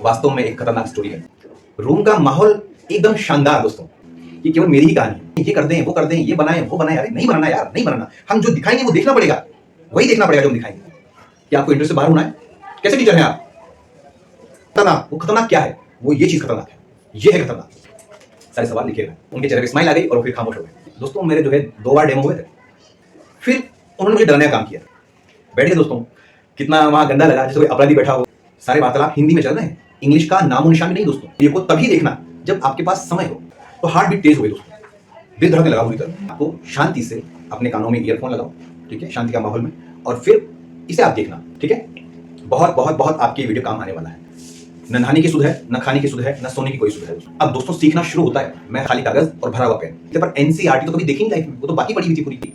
वास्तव में एक खतरनाक स्टोरी है। रूम का माहौल एकदम शानदार दोस्तों। ये केवल मेरी ही कहानी है। ये कर दें, वो कर दें, ये बनाएं, वो बनाएं। अरे नहीं बनाना यार, नहीं बनाना। हम जो दिखाएंगे वो देखना पड़ेगा, वही देखना पड़ेगा जो हम दिखाएंगे। क्या आपको इंटरेस्ट से बाहर होना है? कैसे टीचर हैं आप? खतरनाक। वो खतरनाक क्या है? वो ये चीज खतरनाक है। ये है खतरनाक। सारे सवाल लिखे हुए। उनके चेहरे पे स्माइल आ गई और फिर खामोश हो गए। दोस्तों मेरे जो है 2 बार डेमो हुए थे। फिर उन्होंने मुझे डराने का काम किया। बैठ गए दोस्तों, कितना वहां गंदा लगा, जैसे कोई अपराधी बैठा हो। सारे वार्तालाप हिंदी में चल रहे हैं, इंग्लिश का नामो निशान भी नहीं दोस्तों। ये को तभी देखना जब आपके पास समय हो। तो हार्ट बीट तेज हो गई दोस्तों, दिल धड़कने लगा पूरी तरह। आपको शांति से अपने कानों में ईयरफोन लगाओ, ठीक है, शांति का माहौल में, और फिर इसे आप देखना, ठीक है। बहुत बहुत बहुत आपकी वीडियो काम आने वाला है। न नहाने की सुध है, न खाने की सुध है, न सोने की कोई सुध है। अब दोस्तों सीखना शुरू होता है। मैं खाली कागज और भरा हुआ पेन पर एनसीईआरटी तो कभी देखी नहीं लाइफ में, वो तो बाकी पड़ी हुई थी पूरी।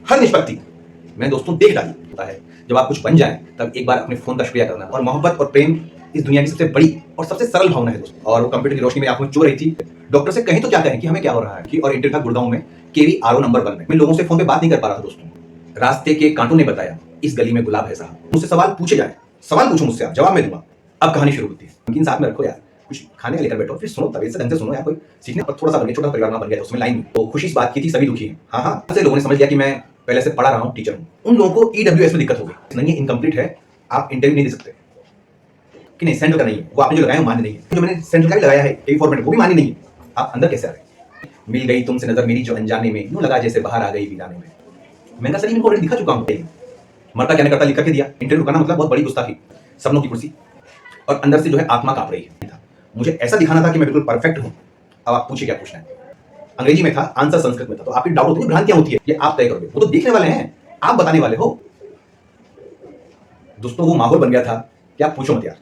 हर निष्पत्ति मैंने दोस्तों देख डाली। होता है जब आप कुछ बन जाए तब एक बार अपने फोन का शुक्रिया करना। और मोहब्बत और प्रेम इस दुनिया की सबसे बड़ी और सबसे सरल भावना है दोस्तों। और वो कंप्यूटर की रोशनी में आंखों में चो रही थी। डॉक्टर से कहें तो क्या कहें कि हमें क्या हो रहा है, कि और इंटरव्यू था गुड़गांव में, केवी आरओ नंबर 1 में। मैं लोगों से फोन पे बात नहीं कर पा रहा था दोस्तों। रास्ते के कांटों ने बताया इस गली में गुलाब है साहब। मुझसे सवाल पूछे जाए, सवाल पूछो मुझसे, आप जवाब मैं दूंगा। अब कहानी शुरू होती है। नमकीन साथ में रखो यार, कुछ खाने का लेकर बैठो, फिर सुनो, तबीयत से ढंग से सुनो यार। कोई सीखने पर थोड़ा सा बन गया, छोटा परिवार ना बन गया उसमें लाइन में। तो खुशी इस बात की थी सभी दुखी हैं। हाँ हाँ, ऐसे लोगों ने समझ लिया कि मैं पहले से पढ़ा रहा हूँ, टीचर हूँ। उन लोगों को ईडब्ल्यूएस में दिक्कत हो गई। नहीं, इनकम्प्लीट है, आप इंटरव्यू नहीं दे सकते। कि नहीं, सेंट्रल का नहीं है, वो आपने जो लगाया मान्य नहीं है। जो मैंने सेंट्रल का भी लगाया है कई फॉर्मेट, वो भी मान्य नहीं है। आप अंदर कैसे आ रहे? मिल गई तुमसे नजर मेरी जो अनजाने में, यूं लगा जैसे बाहर आ गई वीराने में। मैंने कहा सर इनको ऑलरेडी दिखा चुका हूँ। मरता क्या नहीं करता लिख करके दिया। इंटरव्यू रुकाना मतलब बहुत बड़ी गुस्ताखी। सपनों की कुर्सी और अंदर से जो है आत्मा कांप रही है। मुझे ऐसा दिखाना था कि मैं बिल्कुल परफेक्ट हूं। अब आप पूछिए क्या पूछना है। अंग्रेजी में था, आंसर संस्कृत में था। तो आपकी डाउट होती है, भ्रांतियां होती है, ये आप तय करोगे। वो तो देखने वाले हैं, आप बताने वाले हो दोस्तों। वो माहौल बन गया था कि आप पूछो मत यार।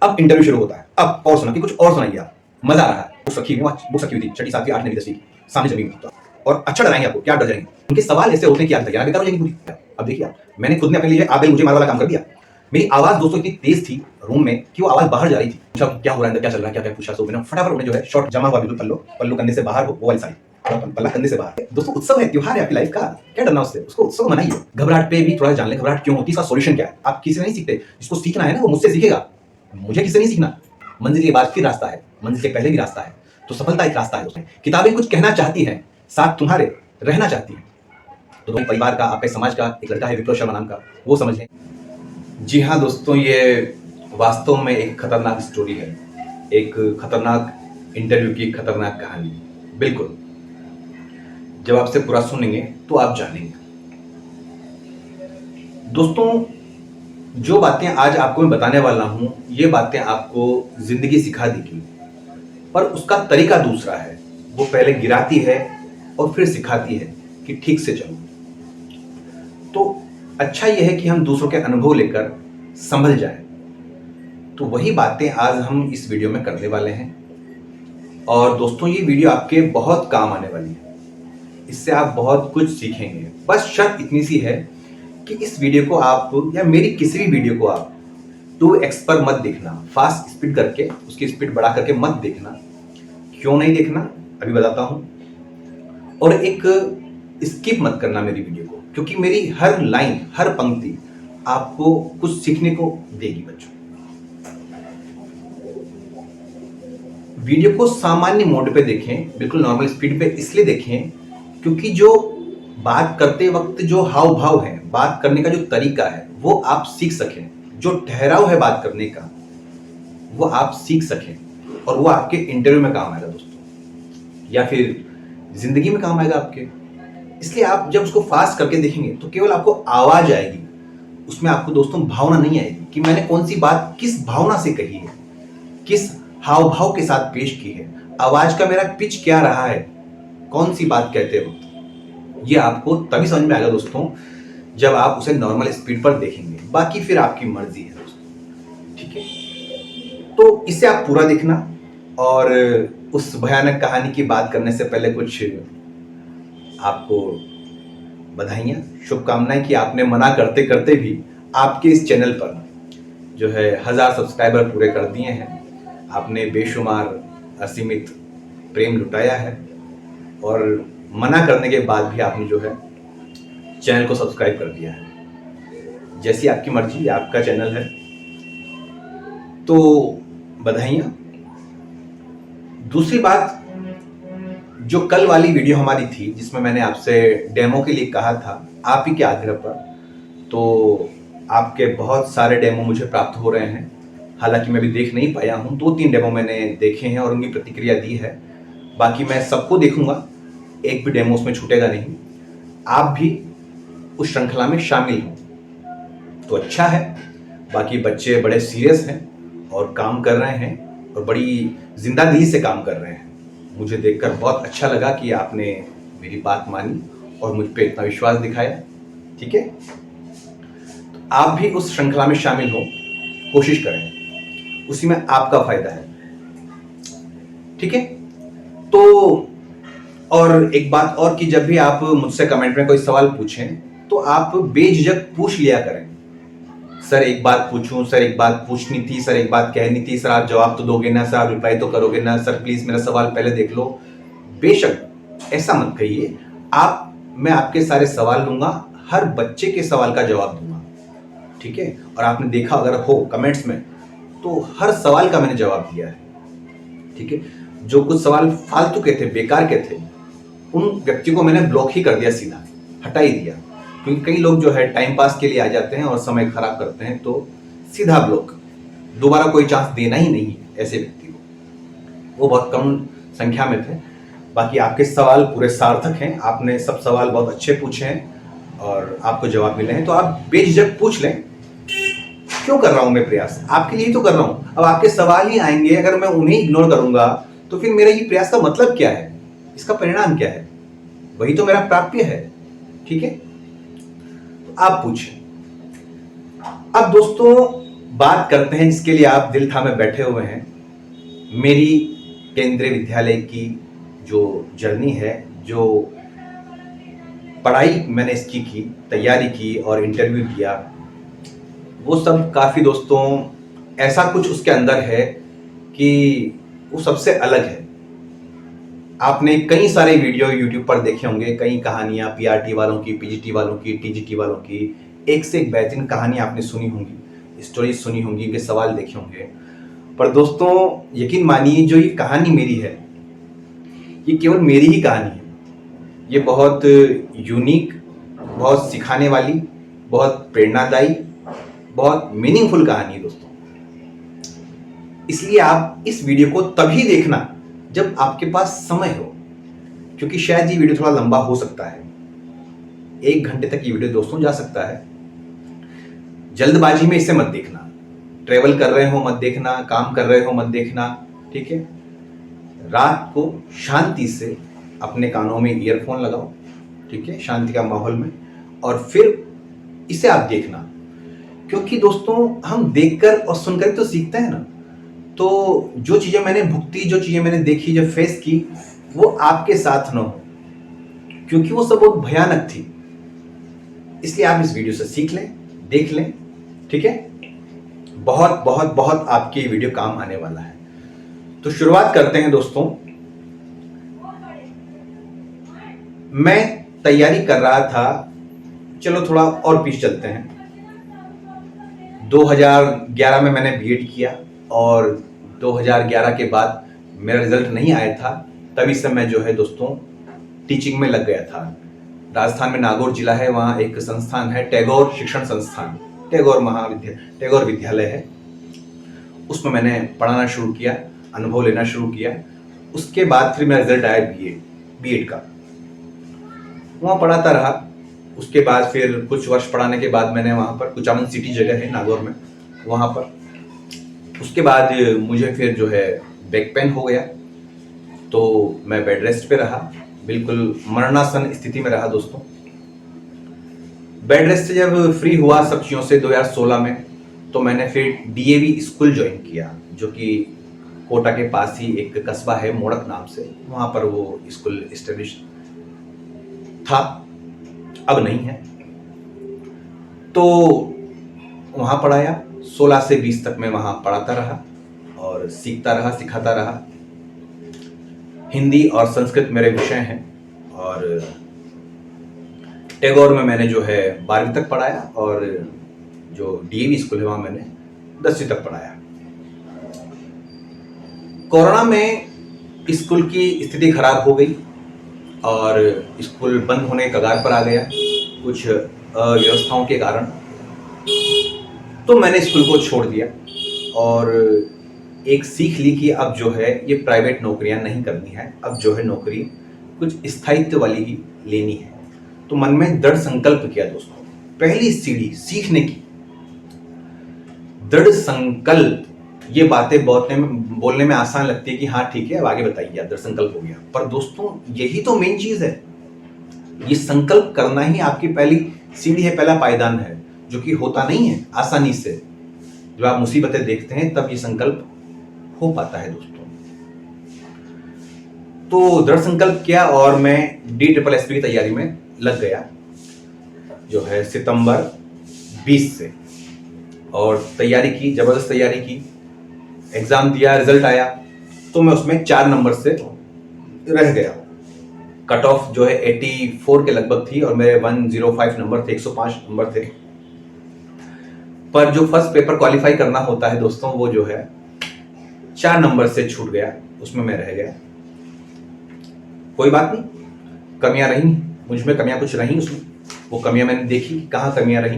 अब इंटरव्यू शुरू होता है। अब और सुना कि कुछ और सुनाइए आप। मजा आ रहा है। बुक रखी हुई थी, 6ठी 7वीं 8वीं 9वीं 10वीं की, सामने जमीन। और अच्छा डराएंगे आपको, क्या डर जाएंगे। उनके सवाल ऐसे होते हैं कि आप तैयार बेकार हो जाएंगी पूरी। अब देखिए आप, मैंने खुद ने अपने लिए आगे मुझे मार वाला काम कर दिया। मेरी आवाज दोस्तों इतनी तेज थी रूम में कि वो आवाज बाहर जा रही थी। पूछा क्या हो रहा है, क्या चल रहा है, क्या क्या पूछा। तो मैंने फटाफट उन्हें जो है शॉर्ट जमा हुआ बिल्कुल, पल्लू कंधे से बाहर हो, वो वाली साड़ी, पल्ला कंधे से बाहर। दोस्तों उत्सव है, त्योहार है आपकी लाइफ का, क्या डरना उससे। उसको उत्सव मनाइए। घबराहट पे भी थोड़ा जान ले, घबराहट क्यों होती है, इसका सॉल्यूशन क्या है। आप किसी से नहीं सीखते, जिसको सीखना है ना वो मुझसे सीखेगा, मुझे किसी से नहीं सीखना। मंजिल के बाद फिर रास्ता है, मंजिल के पहले भी रास्ता है। तो सफलता एक रास्ता है दोस्तों। किताबें कुछ कहना चाहती हैं, साथ तुम्हारे रहना चाहती हैं। तो परिवार का, आपके समाज का एक लड़का है विप्लव शर्मा नाम का, वो समझ लें। जी हाँ दोस्तों, ये वास्तव में एक खतरनाक स्टोरी है। एक खतरनाक इंटरव्यू की खतरनाक कहानी। बिल्कुल, जब आपसे पूरा सुनेंगे तो आप जानेंगे। दोस्तों जो बातें आज आपको मैं बताने वाला हूं, ये बातें आपको जिंदगी सिखा देगी, पर उसका तरीका दूसरा है। वो पहले गिराती है और फिर सिखाती है कि ठीक से चलो। तो अच्छा यह है कि हम दूसरों के अनुभव लेकर संभल जाएं। तो वही बातें आज हम इस वीडियो में करने वाले हैं। और दोस्तों ये वीडियो आपके बहुत काम आने वाली है, इससे आप बहुत कुछ सीखेंगे। बस शर्त इतनी सी है कि इस वीडियो को आप, या मेरी किसी भी वीडियो को आप 2x पर मत देखना, फास्ट स्पीड करके, उसकी स्पीड बढ़ा करके मत देखना। क्यों नहीं देखना अभी बताता हूं। और एक स्किप मत करना मेरी वीडियो को, क्योंकि मेरी हर लाइन, हर पंक्ति आपको कुछ सीखने को देगी बच्चों। वीडियो को सामान्य मोड पे देखें, बिल्कुल नॉर्मल स्पीड पे इसलिए देखें क्योंकि जो बात करते वक्त जो हाव भाव है, बात करने का जो तरीका है, वो आप सीख सकें। जो ठहराव है बात करने का, वो आप सीख सकें, और वो आपके इंटरव्यू में काम आएगा दोस्तों, या फिर जिंदगी में काम आएगा आपके। इसलिए आप जब उसको फास्ट करके देखेंगे तो केवल आपको आवाज आएगी, उसमें आपको दोस्तों भावना नहीं आएगी कि मैंने कौन सी बात किस भावना से कही है, किस हाव भाव के साथ पेश की है, आवाज का मेरा पिच क्या रहा है, कौन सी बात कहते वक्त। ये आपको तभी समझ में आएगा दोस्तों जब आप उसे नॉर्मल स्पीड पर देखेंगे। बाकी फिर आपकी मर्जी है दोस्तों, ठीक है। तो इसे आप पूरा देखना। और उस भयानक कहानी की बात करने से पहले कुछ आपको बधाइयाँ, शुभकामनाएं कि आपने मना करते करते भी आपके इस चैनल पर जो है 1000 सब्सक्राइबर पूरे कर दिए हैं। आपने बेशुमार असीमित प्रेम लुटाया है, और मना करने के बाद भी आपने जो है चैनल को सब्सक्राइब कर दिया है। जैसी आपकी मर्जी, आपका चैनल है। तो बधाइयाँ। दूसरी बात, जो कल वाली वीडियो हमारी थी जिसमें मैंने आपसे डेमो के लिए कहा था आप ही के आग्रह पर, तो आपके बहुत सारे डेमो मुझे प्राप्त हो रहे हैं। हालांकि मैं भी देख नहीं पाया हूँ, 2-3 डेमो मैंने देखे हैं और उनकी प्रतिक्रिया दी है। बाकी मैं सबको देखूंगा, एक भी डेमो उसमें छूटेगा नहीं। आप भी उस श्रृंखला में शामिल हो तो अच्छा है। बाकी बच्चे बड़े सीरियस हैं और काम कर रहे हैं और बड़ी जिंदा दिली से काम कर रहे हैं। मुझे देखकर बहुत अच्छा लगा कि आपने मेरी बात मानी और मुझ पे इतना विश्वास दिखाया। ठीक है, तो आप भी उस श्रृंखला में शामिल हो, कोशिश करें, उसी में आपका फायदा है। ठीक है, तो और एक बात और कि जब भी आप मुझसे कमेंट में कोई सवाल पूछें तो आप बेझिझक पूछ लिया करें। सर एक बात पूछूं, सर एक बात पूछनी थी, सर एक बात कहनी थी, सर आप जवाब तो दोगे ना, सर आप रिप्लाई तो करोगे ना, सर प्लीज मेरा सवाल पहले देख लो। बेशक ऐसा मत कहिए। मैं आपके सारे सवाल लूंगा, हर बच्चे के सवाल का जवाब दूंगा। ठीक है, और आपने देखा अगर हो कमेंट्स में तो हर सवाल का मैंने जवाब दिया है। ठीक है, जो कुछ सवाल फालतू के थे, बेकार के थे, उन व्यक्ति को मैंने ब्लॉक ही कर दिया, सीधा हटा ही दिया। क्योंकि कई लोग जो है टाइम पास के लिए आ जाते हैं और समय खराब करते हैं, तो सीधा ब्लॉक, दोबारा कोई चांस देना ही नहीं ऐसे व्यक्ति को। वो बहुत कम संख्या में थे। बाकी आपके सवाल पूरे सार्थक हैं, आपने सब सवाल बहुत अच्छे पूछे हैं और आपको जवाब मिले हैं, तो आप बेझिझक पूछ लें। क्यों कर रहा हूं मैं प्रयास? आपके लिए तो कर रहा हूं। अब आपके सवाल ही आएंगे, अगर मैं उन्हें इग्नोर करूंगा तो फिर मेरा ये प्रयास का मतलब क्या है, इसका परिणाम क्या है? वही तो मेरा प्राप्य है। ठीक है, तो आप पूछें। अब दोस्तों बात करते हैं जिसके लिए आप दिल थामे बैठे हुए हैं, मेरी केंद्रीय विद्यालय की जो जर्नी है, जो पढ़ाई मैंने इसकी की, तैयारी की और इंटरव्यू दिया, वो सब काफ़ी दोस्तों ऐसा कुछ उसके अंदर है कि वो सबसे अलग है। आपने कई सारे वीडियो यूट्यूब पर देखे होंगे, कई कहानियां पीआरटी वालों की, पीजीटी वालों की, टीजीटी वालों की, एक से एक बेहतरीन कहानी आपने सुनी होंगी, स्टोरीज सुनी होंगी, उनके सवाल देखे होंगे। पर दोस्तों यकीन मानिए, जो ये कहानी मेरी है, ये केवल मेरी ही कहानी है। ये बहुत यूनिक, बहुत सिखाने वाली, बहुत प्रेरणादायी, बहुत मीनिंगफुल कहानी है दोस्तों। इसलिए आप इस वीडियो को तभी देखना जब आपके पास समय हो, क्योंकि शायद ये वीडियो थोड़ा लंबा हो सकता है, 1 घंटे तक ये वीडियो दोस्तों जा सकता है। जल्दबाजी में इसे मत देखना, ट्रेवल कर रहे हो मत देखना, काम कर रहे हो मत देखना। ठीक है, रात को शांति से अपने कानों में ईयरफोन लगाओ, ठीक है, शांति का माहौल में, और फिर इसे आप देखना। क्योंकि दोस्तों हम देखकर और सुनकर तो सीखते हैं ना। तो जो चीजें मैंने भुगती, जो चीजें मैंने देखी, जो फेस की, वो आपके साथ न हो, क्योंकि वो सब बहुत भयानक थी। इसलिए आप इस वीडियो से सीख लें, देख लें। ठीक है, बहुत बहुत बहुत आपकी वीडियो काम आने वाला है। तो शुरुआत करते हैं दोस्तों। मैं तैयारी कर रहा था, चलो थोड़ा और पीछे चलते हैं। 2011 में मैंने बीएड किया और 2011 के बाद मेरा रिजल्ट नहीं आया था। तभी से मैं जो है दोस्तों टीचिंग में लग गया था। राजस्थान में नागौर जिला है, वहाँ एक संस्थान है टैगोर शिक्षण संस्थान, टैगोर विद्यालय है। उसमें मैंने पढ़ाना शुरू किया, अनुभव लेना शुरू किया। उसके बाद फिर मेरा रिजल्ट आया बीएड का, वहाँ पढ़ाता रहा। उसके बाद फिर कुछ वर्ष पढ़ाने के बाद मैंने वहाँ पर कुचामन सिटी जगह है नागौर में, वहाँ पर उसके बाद मुझे फिर जो है बैक पेन हो गया, तो मैं बेड रेस्ट पे रहा, बिल्कुल मरणासन स्थिति में रहा दोस्तों। बेड रेस्ट से जब फ्री हुआ सब चीज़ों से 2016 में, तो मैंने फिर डीएवी स्कूल ज्वाइन किया, जो कि कोटा के पास ही एक कस्बा है मोड़क नाम से, वहाँ पर वो स्कूल एस्टेब्लिश था, अब नहीं है। तो वहाँ पढ़ाया, 16 से 20 तक मैं वहाँ पढ़ाता रहा और सीखता रहा, सिखाता रहा। हिंदी और संस्कृत मेरे विषय हैं और टैगोर में मैंने जो है 12वीं तक पढ़ाया और जो डीएवी स्कूल है वहाँ मैंने 10वीं तक पढ़ाया। कोरोना में स्कूल की स्थिति खराब हो गई और स्कूल बंद होने के कगार पर आ गया कुछ अव्यवस्थाओं के कारण। तो मैंने स्कूल को छोड़ दिया और एक सीख ली कि अब जो है ये प्राइवेट नौकरियां नहीं करनी है, अब जो है नौकरी कुछ स्थायित्व वाली ही लेनी है। तो मन में दृढ़ संकल्प किया दोस्तों। पहली सीढ़ी सीखने की, दृढ़ संकल्प। ये बातें बोलने में आसान लगती है कि हाँ ठीक है अब आगे बताइए, दृढ़ संकल्प हो गया, पर दोस्तों यही तो मेन चीज है। ये संकल्प करना ही आपकी पहली सीढ़ी है, पहला पायदान है, जो कि होता नहीं है आसानी से। जब आप मुसीबतें देखते हैं तब ये संकल्प हो पाता है दोस्तों। तो दृढ़ संकल्प किया और मैं DSSB की तैयारी में लग गया, जो है सितंबर 20 से, और तैयारी की, जबरदस्त तैयारी की। एग्जाम दिया, रिजल्ट आया तो मैं उसमें 4 नंबर से रह गया। कट ऑफ जो है 84 के लगभग थी और मेरे 105 नंबर थे, 105 नंबर थे। पर जो फर्स्ट पेपर क्वालिफाई करना होता है दोस्तों, वो जो है 4 नंबर से छूट गया, उसमें मैं रह गया। कोई बात नहीं, कमियां रही मुझ में, कमियां कुछ रही उसमें, वो कमियां मैंने देखी कहाँ कमियां रही,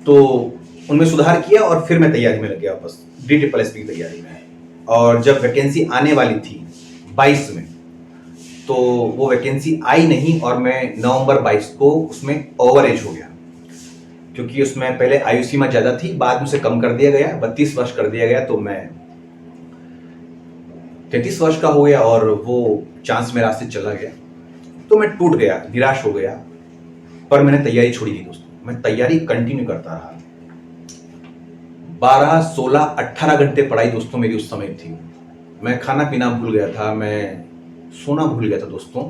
तो उनमें सुधार किया और फिर मैं तैयारी में लग गया वापस DSSB की तैयारी में। और जब वैकेंसी आने वाली थी 22 में, तो वो वैकेंसी आई नहीं और मैं नवंबर 22 को उसमें ओवर एज हो गया, क्योंकि उसमें पहले आयु सीमा ज्यादा थी, बाद में उसे कम कर दिया गया, 32 वर्ष कर दिया गया, तो मैं 33 वर्ष का हो गया और वो चांस मेरा से चला गया। तो मैं टूट गया, निराश हो गया, पर मैंने तैयारी छोड़ी नहीं दोस्तों। मैं तैयारी कंटिन्यू करता रहा। 12, 16, 18 घंटे पढ़ाई दोस्तों मेरी उस समय थी। मैं खाना पीना भूल गया था, मैं सोना भूल गया था दोस्तों।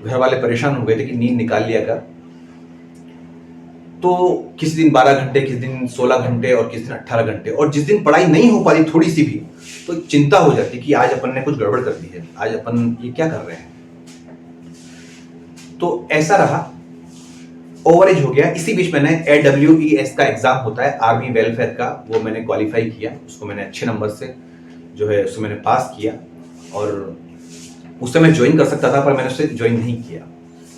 घर वाले परेशान हो गए थे कि नींद निकाल लिया कर। तो किसी दिन 12 घंटे, किसी दिन 16 घंटे और किसी दिन 18 घंटे। और जिस दिन पढ़ाई नहीं हो पाती थोड़ी सी भी, तो चिंता हो जाती कि आज अपन ने कुछ गड़बड़ कर दी है, आज अपन ये क्या कर रहे हैं। तो ऐसा रहा, ओवरेज हो गया। इसी बीच मैंने AWES का एग्जाम होता है, आर्मी वेलफेयर का, वो मैंने क्वालिफाई किया। उसको मैंने अच्छे नंबर से जो है उसको मैंने पास किया और उससे मैं ज्वाइन कर सकता था, पर मैंने उससे ज्वाइन नहीं किया,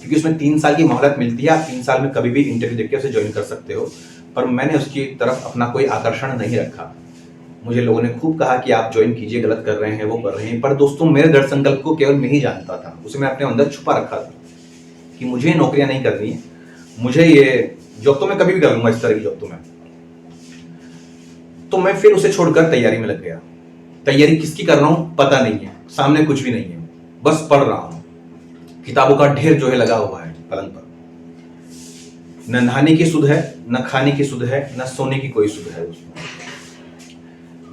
क्योंकि उसमें 3 साल की मोहलत मिलती है। आप 3 साल में कभी भी इंटरव्यू देके उसे ज्वाइन कर सकते हो, पर मैंने उसकी तरफ अपना कोई आकर्षण नहीं रखा। मुझे लोगों ने खूब कहा कि आप ज्वाइन कीजिए, गलत कर रहे हैं, वो कर रहे हैं, पर दोस्तों मेरे दृढ़ संकल्प को केवल मैं ही जानता था। उसे मैं अपने अंदर छुपा रखा था कि मुझे नौकरियां नहीं करनी है, मुझे ये जॉब तो मैं कभी भी कर लूंगा, इस तरह की जॉब तो मैं फिर उसे छोड़कर तैयारी में लग गया। तैयारी किसकी कर रहा हूं पता नहीं है, सामने कुछ भी नहीं है, बस पढ़ रहा हूं। किताबों का ढेर जो है लगा हुआ है पलंग पर। न नहाने की सुध है, न खाने की सुध है, न सोने की कोई सुध है दोस्तों।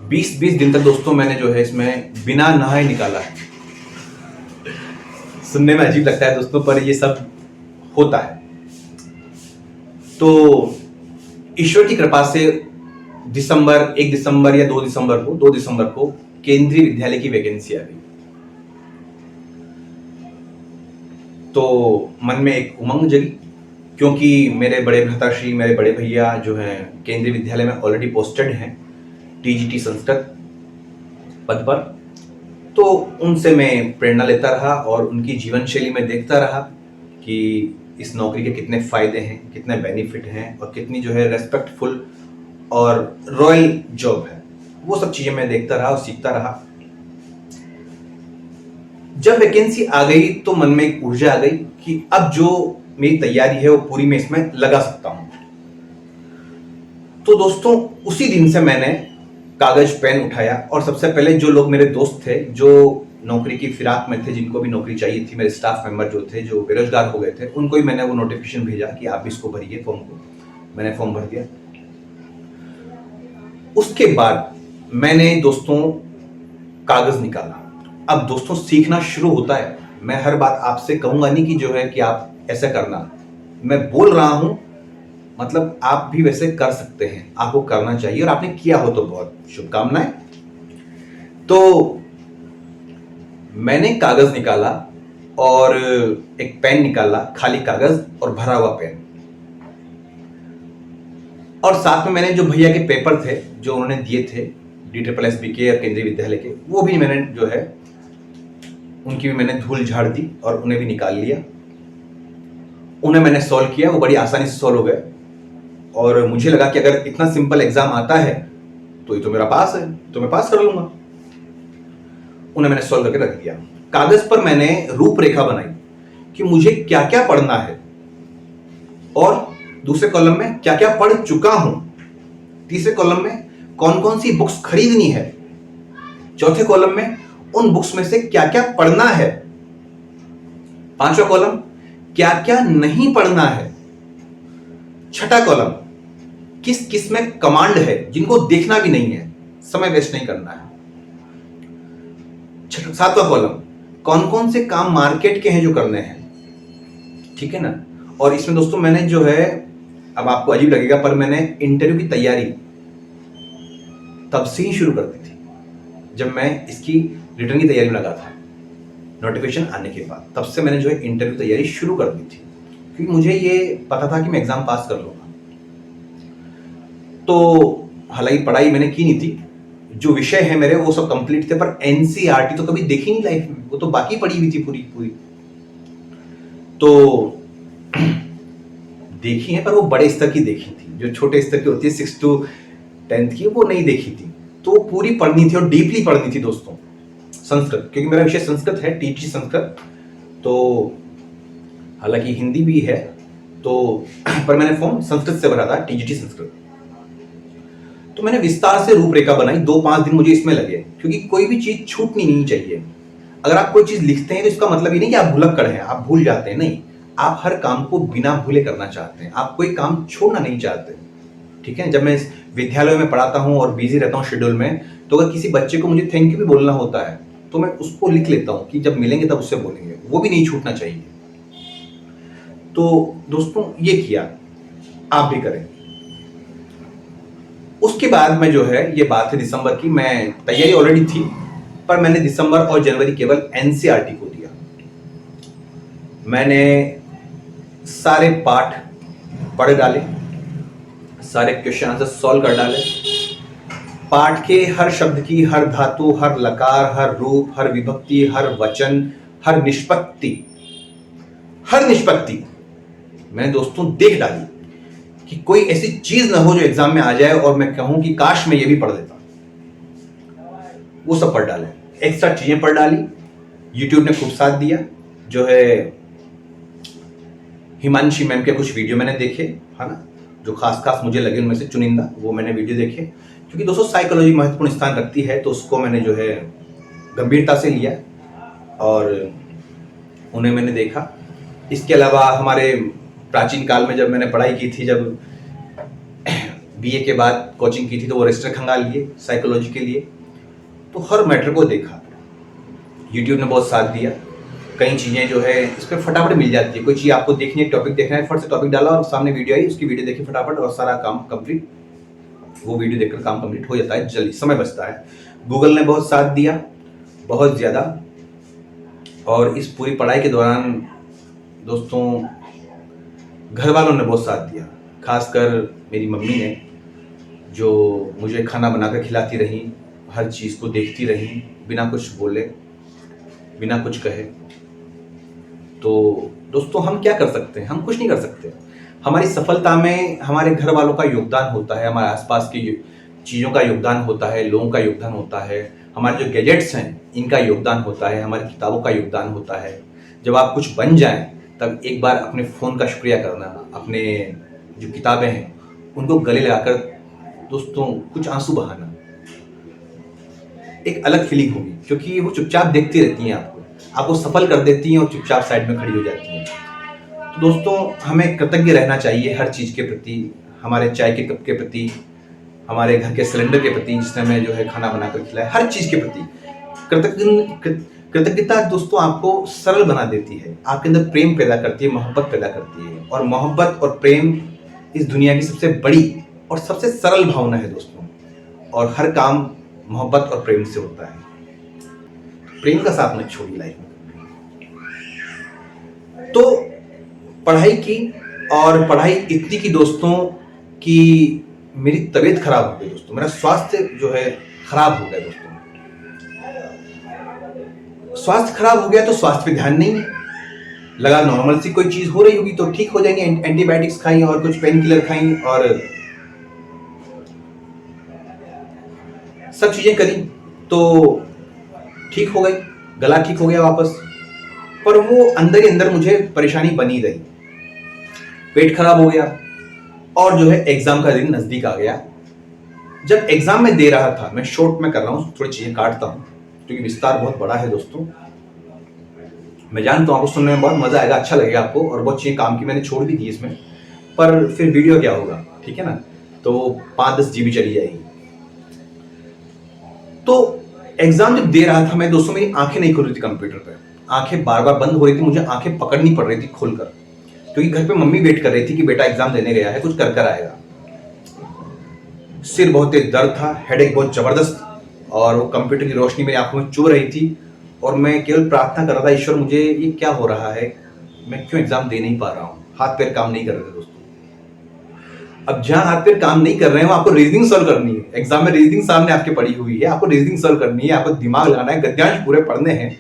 20 दिन तक दोस्तों मैंने जो है इसमें बिना नहाए निकाला है। सुनने में अजीब लगता है दोस्तों, पर ये सब होता है। तो ईश्वर की कृपा से 1 दिसंबर या 2 दिसंबर को केंद्रीय विद्यालय की वैकेंसी आ गई। तो मन में एक उमंग जगी, क्योंकि मेरे बड़े भ्राताश्री, मेरे बड़े भैया जो हैं केंद्रीय विद्यालय में ऑलरेडी पोस्टेड हैं TGT संस्कृत पद पर। तो उनसे मैं प्रेरणा लेता रहा और उनकी जीवन शैली में देखता रहा कि इस नौकरी के कितने फायदे हैं, कितने बेनिफिट हैं और कितनी जो है रेस्पेक्टफुल और रॉयल जॉब है। वो सब चीजें मैं देखता रहा और सीखता रहा। जब वैकेंसी आ गई तो मन में एक ऊर्जा आ गई कि अब जो मेरी तैयारी है वो पूरी मैं इसमें लगा सकता हूं। तो दोस्तों उसी दिन से मैंने कागज पेन उठाया और सबसे पहले जो लोग मेरे दोस्त थे, जो नौकरी की फिराक में थे, जिनको भी नौकरी चाहिए थी, मेरे स्टाफ मेंबर जो थे, जो बेरोजगार हो गए थे, उनको ही मैंने वो नोटिफिकेशन भेजा कि आप इसको भरिए फॉर्म को। मैंने फॉर्म भर दिया। उसके बाद मैंने दोस्तों कागज निकाला। अब दोस्तों सीखना शुरू होता है। मैं हर बात आपसे कहूंगा नहीं कि जो है कि आप ऐसा करना, मैं बोल रहा हूं, मतलब आप भी वैसे कर सकते हैं, आपको करना चाहिए और आपने किया हो तो बहुत शुभकामनाएं। तो मैंने कागज निकाला और एक पेन निकाला, खाली कागज और भरा हुआ पेन, और साथ में मैंने जो भैया के पेपर थे जो उन्होंने दिए थे DSSBK और केंद्रीय विद्यालय के, वो भी मैंने जो है उनकी भी मैंने धूल झाड़ दी और उन्हें भी निकाल लिया। उन्हें मैंने सॉल्व किया, वो बड़ी आसानी से सॉल्व हो गए और मुझे लगा कि अगर इतना सिंपल एग्जाम आता है तो ये तो मेरा पास है, तो मैं पास कर लूंगा। उन्हें मैंने सॉल्व करके रख दिया। कागज पर मैंने रूपरेखा बनाई कि मुझे क्या क्या पढ़ना है और दूसरे कॉलम में क्या क्या पढ़ चुका हूं, तीसरे कॉलम में कौन कौन सी बुक्स खरीदनी है, चौथे कॉलम में उन बुक्स में से क्या क्या पढ़ना है, पांचवा कॉलम क्या क्या नहीं पढ़ना है, छठा कॉलम किस किस में कमांड है जिनको देखना भी नहीं है, समय वेस्ट नहीं करना है, सातवां कॉलम कौन कौन से काम मार्केट के हैं जो करने हैं, ठीक है ना। और इसमें दोस्तों मैंने जो है, अब आपको अजीब लगेगा पर मैंने इंटरव्यू की तैयारी तब से ही शुरू कर दी थी, जब मैं इसकी रिटर्न की तैयारी में लगा था। नोटिफिकेशन आने के बाद तब से मैंने जो है इंटरव्यू तैयारी शुरू कर दी थी, क्योंकि मुझे ये पता था कि मैं एग्जाम पास कर लूंगा। तो हालांकि पढ़ाई मैंने की नहीं थी, जो विषय है मेरे वो सब कंप्लीट थे, पर एनसीईआरटी तो कभी देखी नहीं लाइफ में, वो तो बाकी पढ़ी हुई थी पूरी पूरी। तो देखी है पर वो बड़े स्तर की देखी थी, जो छोटे स्तर की होती है 6 to 10th की, वो नहीं देखी थी। तो पूरी पढ़नी थी और डीपली पढ़नी थी दोस्तों संस्कृत, क्योंकि मेरा विषय संस्कृत है, टीटी संस्कृत। तो हालांकि हिंदी भी है तो पर मैंने फॉर्म संस्कृत से भरा था, टीजीटी संस्कृत। तो मैंने विस्तार से रूपरेखा बनाई, 2-5 दिन मुझे इसमें लगे, क्योंकि कोई भी चीज छूटनी नहीं चाहिए। अगर आप कोई चीज लिखते हैं तो इसका मतलब ये नहीं कि आप भुलक्कड़ हैं, आप भूल जाते हैं, नहीं, आप हर काम को बिना भूले करना चाहते हैं, आप कोई काम छोड़ना नहीं चाहते, ठीक है। जब मैं विद्यालय में पढ़ाता हूँ और बिजी रहता हूँ शेड्यूल में, तो अगर किसी बच्चे को मुझे थैंक यू भी बोलना होता है तो मैं उसको लिख लेता हूँ कि जब मिलेंगे तब उससे बोलेंगे, वो भी नहीं छूटना चाहिए। तो दोस्तों ये किया, आप भी करें। उसके बाद में जो है, ये बात है दिसंबर की, मैं तैयारी ऑलरेडी थी पर मैंने दिसंबर और जनवरी केवल एनसीईआरटी को दिया। मैंने सारे पाठ पढ़ डाले, सारे क्वेश्चन आंसर सॉल्व कर डाले, पाठ के हर शब्द की, हर धातु, हर लकार, हर रूप, हर विभक्ति, हर वचन, हर निष्पत्ति मैंने दोस्तों देख डाली कि कोई ऐसी चीज ना हो जो एग्जाम में आ जाए और मैं कहूं कि काश मैं ये भी पढ़ लेता। वो सब पढ़ डाले, एक्स्ट्रा चीजें पढ़ डाली। यूट्यूब ने खूब साथ दिया, जो है हिमांशी मैम के कुछ वीडियो मैंने देखे, है ना, जो खास मुझे लगे उनमें से चुनिंदा, वो मैंने वीडियो देखे। क्योंकि दोस्तों साइकोलॉजी महत्वपूर्ण स्थान रखती है, तो उसको मैंने जो है गंभीरता से लिया और उन्हें मैंने देखा। इसके अलावा हमारे प्राचीन काल में जब मैंने पढ़ाई की थी, जब बीए के बाद कोचिंग की थी, तो वो रजिस्टर खंगाल लिए साइकोलॉजी के लिए, तो हर मैटर को देखा। यूट्यूब ने बहुत साथ दिया, कई चीज़ें जो है इस पर फटाफट मिल जाती है। कोई चीज़ आपको देखनी है, टॉपिक देखना है, फट से टॉपिक डाला और सामने वीडियो आई, उसकी वीडियो देखी फटाफट और सारा काम कंप्लीट, वो वीडियो देखकर काम कंप्लीट हो जाता है, जल्दी समय बचता है। गूगल ने बहुत साथ दिया, बहुत ज़्यादा। और इस पूरी पढ़ाई के दौरान दोस्तों घर वालों ने बहुत साथ दिया, खासकर मेरी मम्मी ने, जो मुझे खाना बनाकर खिलाती रही, हर चीज़ को देखती रही, बिना कुछ बोले, बिना कुछ कहे। तो दोस्तों हम क्या कर सकते हैं? हम कुछ नहीं कर सकते। हमारी सफलता में हमारे घर वालों का योगदान होता है, हमारे आसपास की चीज़ों का योगदान होता है, लोगों का योगदान होता है, हमारे जो गैजेट्स हैं इनका योगदान होता है, हमारी किताबों का योगदान होता है। जब आप कुछ बन जाएं तब एक बार अपने फ़ोन का शुक्रिया करना, अपने जो किताबें हैं उनको गले लगाकर दोस्तों कुछ आंसू बहाना, एक अलग फीलिंग होगी, क्योंकि वो चुपचाप देखती रहती हैं आपको सफल कर देती हैं और चुपचाप साइड में खड़ी हो जाती हैं। तो दोस्तों हमें कृतज्ञ रहना चाहिए हर चीज़ के प्रति, हमारे चाय के कप के प्रति, हमारे घर के सिलेंडर के प्रति जिसने हमें जो है खाना बनाकर खिलाया, हर चीज़ के प्रति कृतज्ञता दोस्तों आपको सरल बना देती है, आपके अंदर प्रेम पैदा करती है, मोहब्बत पैदा करती है। और मोहब्बत और प्रेम इस दुनिया की सबसे बड़ी और सबसे सरल भावना है दोस्तों, और हर काम मोहब्बत और प्रेम से होता है। प्रेम का साथ मत छोड़िए लाइफ में। तो पढ़ाई की, और पढ़ाई इतनी की दोस्तों कि मेरी तबीयत खराब हो गई दोस्तों, मेरा स्वास्थ्य जो है खराब हो गया दोस्तों। स्वास्थ्य खराब हो गया तो स्वास्थ्य पे ध्यान नहीं है, लगा नॉर्मल सी कोई चीज हो रही होगी तो ठीक हो जाएंगे, एंटीबायोटिक्स खाई और कुछ पेन किलर खाई और सब चीजें करी तो ठीक हो गई, गला ठीक हो गया वापस। पर वो अंदर ही अंदर मुझे परेशानी बनी रही, पेट खराब हो गया और जो है एग्जाम का दिन नजदीक आ गया। जब एग्जाम में दे रहा था, मैं शॉर्ट में कर रहा हूँ, थोड़ी चीजें काटता हूँ क्योंकि विस्तार बहुत बड़ा है दोस्तों। मैं जानता हूँ आपको सुनने में बहुत मजा आएगा, अच्छा लगेगा आपको, और बहुत चीजें काम की मैंने छोड़ भी दी इसमें, पर फिर वीडियो क्या होगा, ठीक है ना, तो 5-10 GB चली जाएगी। तो एग्जाम जब दे रहा था मैं दोस्तों, मेरी आंखें नहीं खुल रही थी कंप्यूटर पे, आंखें बार बार बंद हो रही थी, मुझे आंखें पकड़नी पड़ रही थी खोलकर, क्योंकि घर पे मम्मी वेट कर रही थी कि बेटा एग्जाम देने गया है, कुछ कर कर आएगा। सिर बहुत तेज दर्द था, हेडेक बहुत जबरदस्त, और वो कंप्यूटर की रोशनी मेरी आंखों में चुभ रही थी, और मैं केवल प्रार्थना कर रहा था, ईश्वर मुझे ये क्या हो रहा है, मैं क्यों एग्जाम दे नहीं पा रहा हूँ। हाथ पैर काम नहीं कर रहे थे दोस्तों। अब जहां हाथ पैर काम नहीं कर रहे हैं, आपको रीजनिंग सॉल्व करनी है, एग्जाम में रीजनिंग सामने आपके पड़ी हुई है, आपको रीजनिंग सॉल्व करनी है, आपको दिमाग लगाना है, गद्यांश पूरे पढ़ने हैं,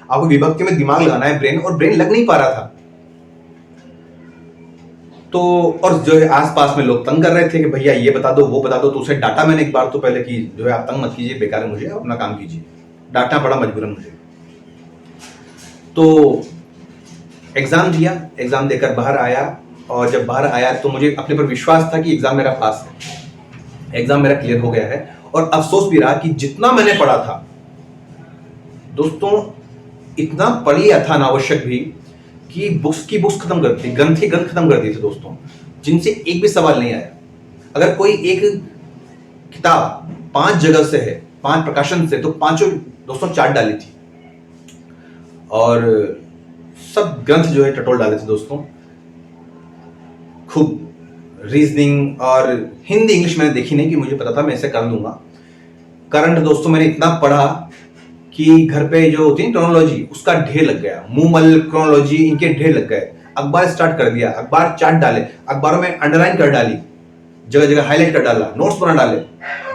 आपको विभक्ति में दिमाग लगाना है, ब्रेन, और ब्रेन लग नहीं पा रहा था। तो और जो है आसपास में लोग तंग कर रहे थे कि भैया ये बता दो वो बता दो, तो उसे डाटा मैंने एक बार तो पहले कि जो है आप तंग मत कीजिए, बेकार है, मुझे अपना काम कीजिए, डांटना पड़ा मजबूरन मुझे। तो एग्जाम दिया, एग्जाम देकर बाहर आया, और जब बाहर आया तो मुझे अपने पर विश्वास था कि एग्जाम मेरा पास है, एग्जाम मेरा क्लियर हो गया है, और अफसोस भी रहा कि जितना मैंने पढ़ा था दोस्तों, इतना पढ़ लिया था अनावश्यक भी कि बुक्स की बुक्स खत्म कर दी, ग्रंथ की ग्रंथ खत्म कर दिए थे दोस्तों, जिनसे एक भी सवाल नहीं आया। अगर कोई एक किताब 5 जगह से है, 5 प्रकाशन से, तो पांचों दोस्तों चाट डाली थी, और सब ग्रंथ जो है टटोल डाले थे दोस्तों। खूब रीजनिंग और हिंदी इंग्लिश मैंने देखी नहीं, कि मुझे पता था मैं ऐसे कर लूंगा। करंट दोस्तों मैंने इतना पढ़ा कि घर पे जो होती है क्रोनोलॉजी, उसका ढेर लग गया, मूमल क्रोनोलॉजी, इनके ढेर लग गए। अखबार स्टार्ट कर दिया, अखबार चाट डाले, अखबारों में अंडरलाइन कर डाली, जगह जगह हाईलाइट कर डाला, नोट्स बना डाले,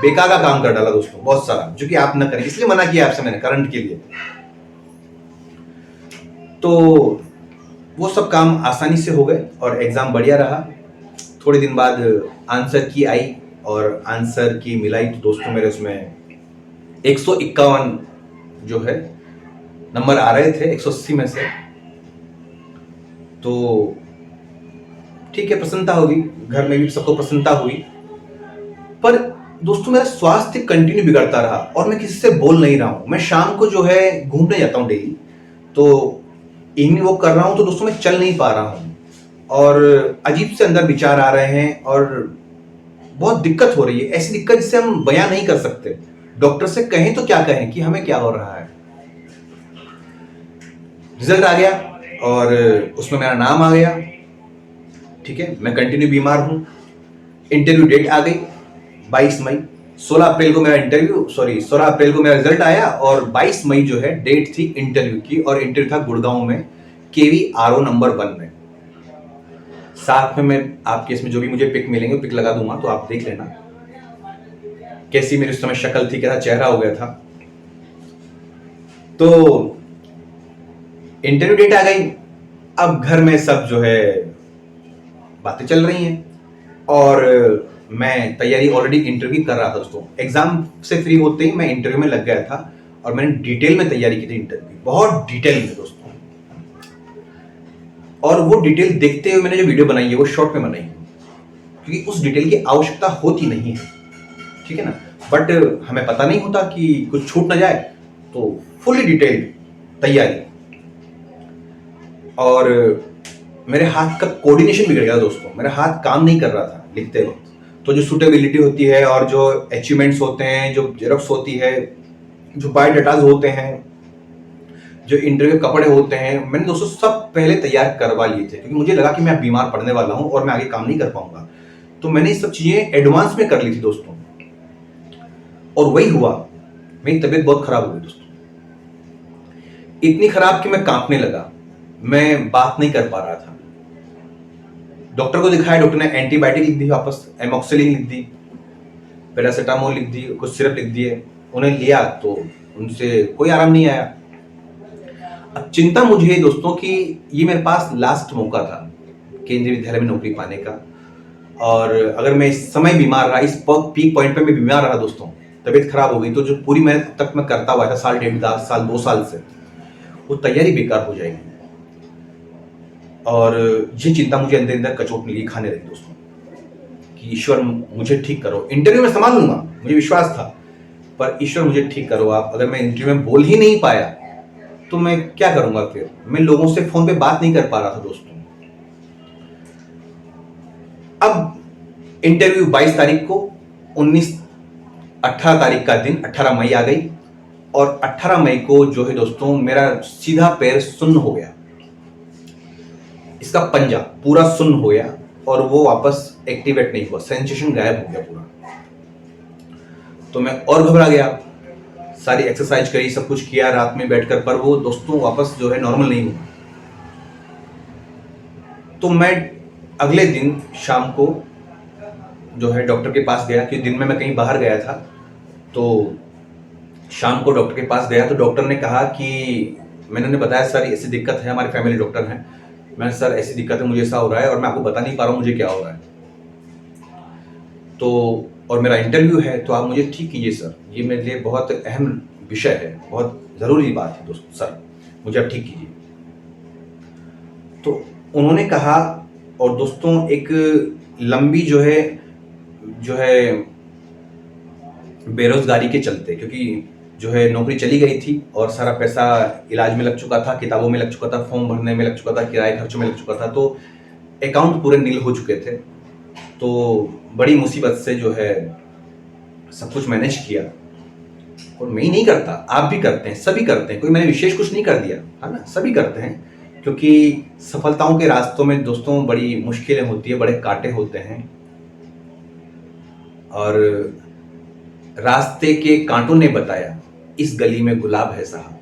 बेकार का काम कर डाला दोस्तों बहुत सारा, जो कि आप न करें, इसलिए मना किया आपसे मैंने करंट के लिए। तो वो सब काम आसानी से हो गए और एग्जाम बढ़िया रहा। थोड़े दिन बाद आंसर की आई, और आंसर की मिलाई तो दोस्तों मेरे उसमें 151 जो है नंबर आ रहे थे 180 में से। तो ठीक है, प्रसन्नता होगी, घर में भी सबको प्रसन्नता हुई। पर दोस्तों मेरा स्वास्थ्य कंटिन्यू बिगड़ता रहा, और मैं किसी से बोल नहीं रहा हूं। मैं शाम को जो है घूमने जाता हूं डेली, तो इवनिंग वॉक कर रहा हूं, तो दोस्तों मैं चल नहीं पा रहा हूं, और अजीब से अंदर विचार आ रहे हैं, और बहुत दिक्कत हो रही है, ऐसी दिक्कत जिसे हम बयां नहीं कर सकते। डॉक्टर से कहें तो क्या कहें कि हमें क्या हो रहा है। रिजल्ट आ गया और उसमें मेरा नाम आ गया, ठीक है, मैं कंटिन्यू बीमार हूं। इंटरव्यू डेट आ गई 22 मई, 16 अप्रैल को मेरा इंटरव्यू, 16 अप्रैल को मेरा रिजल्ट आया, और 22 मई जो है डेट थी इंटरव्यू की, और इंटरव्यू था गुड़गांव में, KVRO नंबर 1 में। साथ में मैं आपके इसमें जो भी मुझे पिक मिलेंगे पिक लगा दूंगा, तो आप देख लेना कैसी मेरी उस समय शक्ल थी, कैसा चेहरा हो गया था। तो इंटरव्यू डेट आ गई। अब घर में सब जो है बातें चल रही हैं, और मैं तैयारी ऑलरेडी इंटरव्यू कर रहा था दोस्तों। एग्जाम से फ्री होते ही मैं इंटरव्यू में लग गया था, और मैंने डिटेल में तैयारी की थी, इंटरव्यू बहुत डिटेल में दोस्तों। और वो डिटेल देखते हुए मैंने जो वीडियो बनाई है वो शॉर्ट में बनाई, क्योंकि उस डिटेल की आवश्यकता होती नहीं है, ठीक है ना। बट हमें पता नहीं होता कि कुछ छूट ना जाए, तो फुली डिटेल तैयारी। और मेरे हाथ का कोऑर्डिनेशन बिगड़ गया दोस्तों, मेरा हाथ काम नहीं कर रहा था लिखते वक्त। तो जो सूटेबिलिटी होती है, और जो अचीवमेंट्स होते हैं, जो जेरॉक्स होती है, जो बायोडाटाज होते हैं, जो इंटरव्यू कपड़े होते हैं, मैंने दोस्तों सब पहले तैयार करवा लिए थे, क्योंकि मुझे लगा कि मैं बीमार पड़ने वाला हूं और मैं आगे काम नहीं कर पाऊंगा। तो मैंने ये सब चीजें एडवांस में कर ली थी दोस्तों, और वही हुआ, मेरी तबीयत बहुत खराब हो गई दोस्तों, इतनी खराब कि मैं कांपने लगा, मैं बात नहीं कर पा रहा था। डॉक्टर को दिखाया, डॉक्टर ने एंटीबायोटिक लिख दी, वापस एमॉक्सिलिन लिख दी, पैरासिटामोल लिख दी, कुछ सिरप लिख दिए, उन्हें लिया तो उनसे कोई आराम नहीं आया। अब चिंता मुझे है दोस्तों कि ये मेरे पास लास्ट मौका था केंद्रीय विद्यालय में नौकरी पाने का, और अगर मैं इस समय बीमार रहा, इस पीक पॉइंट पे मैं बीमार रहा दोस्तों, तबीयत खराब हो गई, तो जो पूरी मेहनत अब तक मैं करता हुआ था साल डेढ़ साल 2 साल से, वो तैयारी बेकार हो जाएगी। और ये चिंता मुझे अंदर अंदर कचोटने लगी, खाने लगी दोस्तों, कि ईश्वर मुझे ठीक करो। इंटरव्यू में संभाल लूंगा, मुझे विश्वास था, पर ईश्वर मुझे ठीक करो आप। अगर मैं इंटरव्यू में बोल ही नहीं पाया तो मैं क्या करूंगा फिर? मैं लोगों से फोन पे बात नहीं कर पा रहा था दोस्तों। अब इंटरव्यू 22 तारीख को, 18 तारीख का दिन, 18 मई आ गई, और 18 मई को जो है दोस्तों मेरा सीधा पैर सुन्न हो गया, इसका पंजा पूरा सुन्न हो गया, और वो वापस एक्टिवेट नहीं हुआ, सेंसेशन गायब हो गया पूरा। तो मैं और घबरा गया, सारी एक्सरसाइज करी, सब कुछ किया रात में बैठकर, पर वो दोस्तों वापस जो है नॉर्मल नहीं हुआ। तो मैं अगले दिन शाम को जो है डॉक्टर के पास गया, क्योंकि दिन में मैं कहीं बाहर गया था, तो शाम को डॉक्टर के पास गया। तो डॉक्टर ने कहा कि, मैंने उन्हें बताया सर ऐसी दिक्कत है, हमारे फैमिली डॉक्टर हैं, मैंने सर ऐसी दिक्कत है, मुझे ऐसा हो रहा है और मैं आपको बता नहीं पा रहा हूँ मुझे क्या हो रहा है, तो और मेरा इंटरव्यू है, तो आप मुझे ठीक कीजिए सर, ये मेरे लिए बहुत अहम विषय है, बहुत ज़रूरी बात है दोस्तों, सर मुझे आप ठीक कीजिए। तो उन्होंने कहा, और दोस्तों एक लंबी जो है बेरोजगारी के चलते, क्योंकि जो है नौकरी चली गई थी और सारा पैसा इलाज में लग चुका था, किताबों में लग चुका था, फॉर्म भरने में लग चुका था, किराए खर्चों में लग चुका था, तो अकाउंट पूरे नील हो चुके थे। तो बड़ी मुसीबत से जो है सब कुछ मैनेज किया, और मैं ही नहीं करता, आप भी करते हैं, सभी करते हैं, कोई मैंने विशेष कुछ नहीं कर दिया, है ना, सभी करते हैं, क्योंकि सफलताओं के रास्तों में दोस्तों बड़ी मुश्किलें होती है, बड़े कांटे होते हैं, और रास्ते के कांटों ने बताया इस गली में गुलाब है साहब,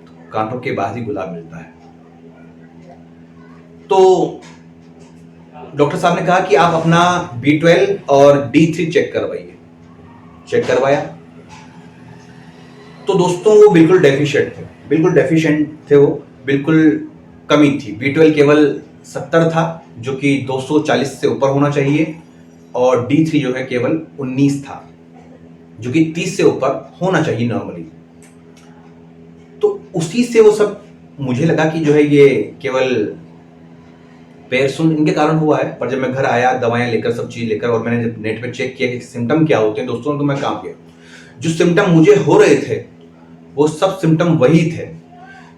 तो कांटों के बाद ही गुलाब मिलता है। तो डॉक्टर साहब ने कहा कि आप अपना B12 और D3 चेक करवाइए। चेक करवाया तो दोस्तों वो बिल्कुल डेफिशिएंट थे, वो बिल्कुल कमी थी। B12 केवल 70 था, जो कि 240 से ऊपर होना चाहिए, और D3 जो है केवल 19 था, जो कि 30 से ऊपर होना चाहिए नॉर्मली। तो उसी से वो सब मुझे लगा कि जो है ये केवल पैर सुन्न इनके कारण हुआ है। पर जब मैं घर आया, दवाएं लेकर, सब चीज लेकर, और मैंने जब नेट पे चेक किया कि सिम्टम क्या होते हैं दोस्तों, तो मैं काम किया, जो सिम्टम मुझे हो रहे थे वो सब सिम्टम वही थे,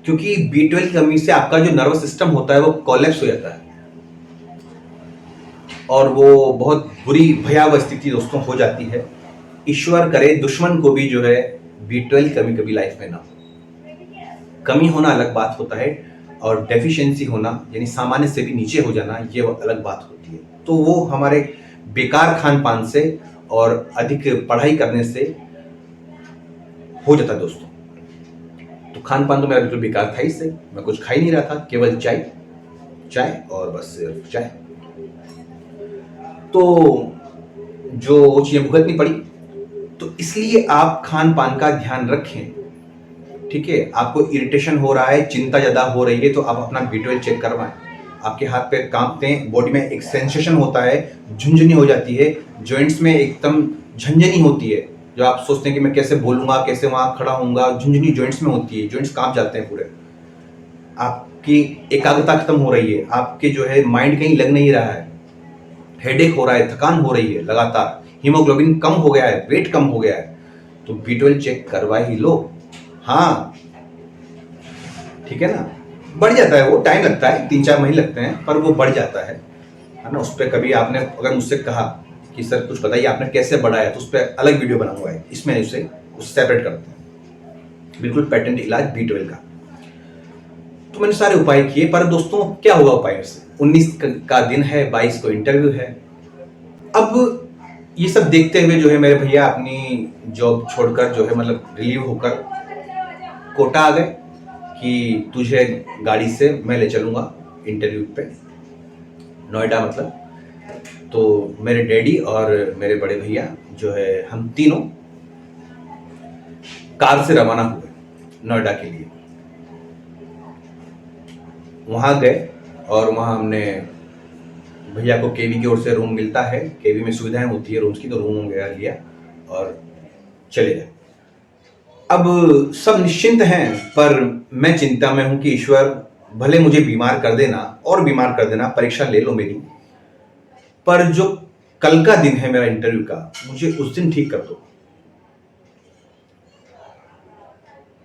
क्योंकि B12 की कमी से आपका जो नर्वस सिस्टम होता है वो कोलैप्स हो जाता है, और वो बहुत बुरी भयावह स्थिति दोस्तों हो जाती है। ईश्वर करे दुश्मन को भी जो है B12 कमी कभी लाइफ में ना हो। कमी होना अलग बात होता है, और डेफिशिएंसी होना यानी सामान्य से भी नीचे हो जाना, ये अलग बात होती है। तो वो हमारे बेकार खान पान से और अधिक पढ़ाई करने से हो जाता है दोस्तों। तो खान पान तो मेरा बिल्कुल बेकार था, इससे मैं कुछ खा ही नहीं रहा था, केवल चाय और बस सिर्फ चाय। तो जो वो चीजें भुगतनी पड़ी, तो इसलिए आप खान पान का ध्यान रखें, ठीक है। आपको इरिटेशन हो रहा है, चिंता ज्यादा हो रही है, तो आप अपना B12 चेक करवाएं। आपके हाथ पैर कांपते हैं, बॉडी में एक सेंसेशन होता है, झुंझुनी हो जाती है, जॉइंट्स में एकदम झंझनी होती है, जो आप सोचते हैं कि मैं कैसे बोलूंगा, कैसे वहां खड़ा होऊंगा, झुंझुनी जॉइंट्स में होती है, जॉइंट्स कांप जाते हैं पूरे, आपकी एकाग्रता खत्म हो रही है, आपके जो है माइंड कहीं लग नहीं रहा है, हेडेक हो रहा है, थकान हो रही है लगातार, हीमोग्लोबिन कम हो गया है, वेट कम हो गया है, तो B12 चेक करवा ही लो। हाँ ठीक है ना, बढ़ जाता है, वो टाइम लगता है, 3-4 महीने लगते हैं, पर वो बढ़ जाता है ना। उस पर कभी आपने अगर मुझसे कहा कि सर कुछ बताइए आपने कैसे बढ़ाया, तो उस पर अलग वीडियो बनाऊंगा, इसमें उसे सेपरेट करते हैं, बिल्कुल पेटेंट इलाज B12 का। तो मैंने सारे उपाय किए, पर दोस्तों क्या होगा उपाय से? 19 का दिन है, 22 को इंटरव्यू है। अब ये सब देखते हुए जो है मेरे भैया अपनी जॉब छोड़कर जो है मतलब रिलीव होकर कोटा आ गए कि तुझे गाड़ी से मैं ले चलूंगा इंटरव्यू पे, नोएडा मतलब। तो मेरे डैडी और मेरे बड़े भैया जो है हम तीनों कार से रवाना हुए नोएडा के लिए। वहां गए और वहां हमने भैया को केवी की ओर से रूम मिलता है, केवी में सुविधाएं होती है रूम्स की, तो रूम वगैरह लिया और चले गए। अब सब निश्चिंत हैं, पर मैं चिंता में हूं कि ईश्वर भले मुझे बीमार कर देना और बीमार कर देना, परीक्षा ले लो मेरी, पर जो कल का दिन है मेरा इंटरव्यू का, मुझे उस दिन ठीक कर दो।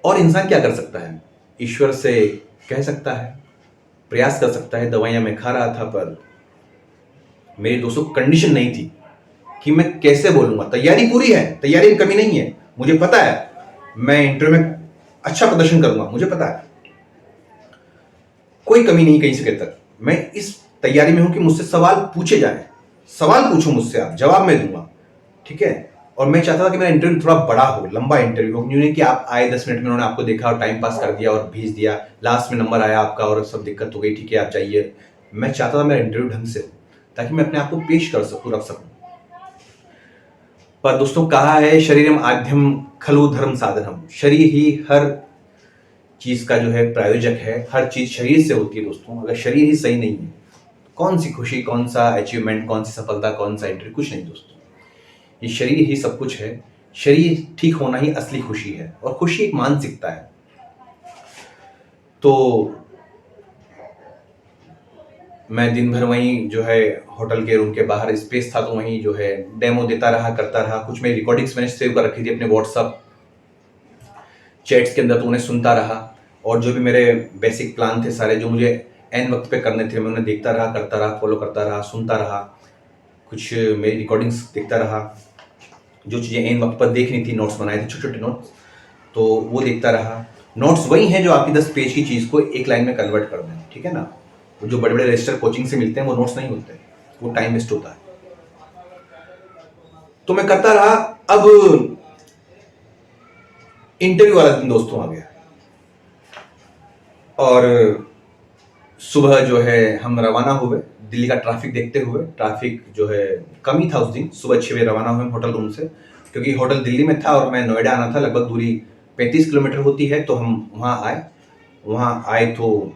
और इंसान क्या कर सकता है, ईश्वर से कह सकता है, प्रयास कर सकता है। दवाइयां मैं खा रहा था, पर मेरी दोस्तों कंडीशन नहीं थी कि मैं कैसे बोलूंगा। तैयारी पूरी है, तैयारी में कमी नहीं है, मुझे पता है मैं इंटरव्यू में अच्छा प्रदर्शन करूंगा, मुझे पता है कोई कमी नहीं कहीं से कहीं तक। मैं इस तैयारी में हूं कि मुझसे सवाल पूछे जाए, सवाल पूछो मुझसे, आप जवाब मैं दूंगा, ठीक है। और मैं चाहता था कि मेरा इंटरव्यू थोड़ा बड़ा हो, लंबा इंटरव्यू हो, नहीं कि आप आए 10 मिनट में उन्होंने आपको देखा और टाइम पास कर दिया और भेज दिया, लास्ट में नंबर आया आपका और सब दिक्कत हो गई, ठीक है आप जाइए। मैं चाहता था मेरा इंटरव्यू ढंग से हो, ताकि मैं अपने आप को पेश कर सकूं, रख सकूं। पर दोस्तों कहा है शरीरम आद्यम खलु धर्म साधनम, शरीर ही हर चीज का जो है प्रायोजक है, हर चीज शरीर से होती है दोस्तों। अगर शरीर ही सही नहीं है, कौन सी खुशी, कौन सा अचीवमेंट, कौन सी सफलता, कौन सा इंटरव्यू, कुछ नहीं दोस्तों। ये शरीर ही सब कुछ है, शरीर ठीक होना ही असली खुशी है, और खुशी एक मानसिकता है। तो मैं दिन भर वहीं जो है होटल के रूम के बाहर स्पेस था, तो वहीं जो है डेमो देता रहा, करता रहा। कुछ मेरी रिकॉर्डिंग्स मैंने सेव कर रखी थी अपने व्हाट्सअप चैट्स के अंदर, तो उन्हें सुनता रहा। और जो भी मेरे बेसिक प्लान थे सारे, जो मुझे एन वक्त पे करने थे, मैं उन्हें देखता रहा, करता रहा, फॉलो करता रहा, सुनता रहा। कुछ मेरी रिकॉर्डिंग्स देखता रहा, जो चीज़ें एन वक्त पर देखनी थी, नोट्स बनाए थे, छोटे छोटे नोट्स, तो वो देखता रहा। नोट्स वही हैं जो आपकी 10 पेज की चीज़ को एक लाइन में कन्वर्ट कर दें, ठीक है ना। वो जो बड़े बड़े रजिस्टर कोचिंग से मिलते हैं वो नोट्स नहीं होते, वो टाइम वेस्ट होता है। तो मैं करता रहा। अब इंटरव्यू वाला दिन दोस्तों आ गया, और सुबह जो है हम रवाना हुए दिल्ली का ट्रैफिक देखते हुए। ट्रैफिक जो है कम ही था उस दिन। सुबह 6 बजे रवाना हुए होटल रूम से, क्योंकि होटल दिल्ली में था और मैं नोएडा आना था, लगभग दूरी 35 किलोमीटर होती है। तो हम वहाँ आए तो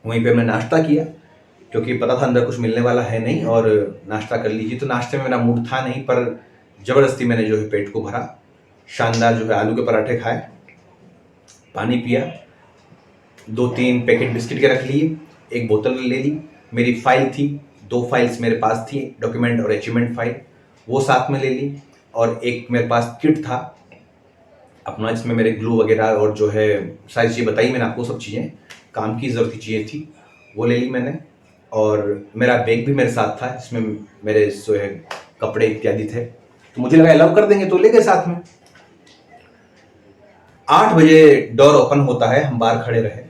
वहीं पे हमने नाश्ता किया, क्योंकि पता था अंदर कुछ मिलने वाला है नहीं, और नाश्ता कर लीजिए। तो नाश्ते में मेरा मूड था नहीं, पर ज़बरदस्ती मैंने जो है पेट को भरा। शानदार जो है आलू के पराठे खाए, पानी पिया, 2-3 पैकेट बिस्किट के रख लिए, एक बोतल ले ली। मेरी फाइल थी, 2 फाइल्स मेरे पास थी, डॉक्यूमेंट और अचीवमेंट फाइल, वो साथ में ले ली। और एक मेरे पास किट था अपना, जिसमें मेरे ग्लू वगैरह और जो है सारी चीज़ें बताई मैंने आपको, सब चीज़ें काम की ज़रूरत की चीज़ें थी, वो ले ली मैंने। और मेरा बैग भी मेरे साथ था, जिसमें मेरे जो है कपड़े इत्यादि थे। तो मुझे लगा अलाउ कर देंगे, तो ले गए साथ में। 8 बजे डोर ओपन होता है, हम बाहर खड़े रहे।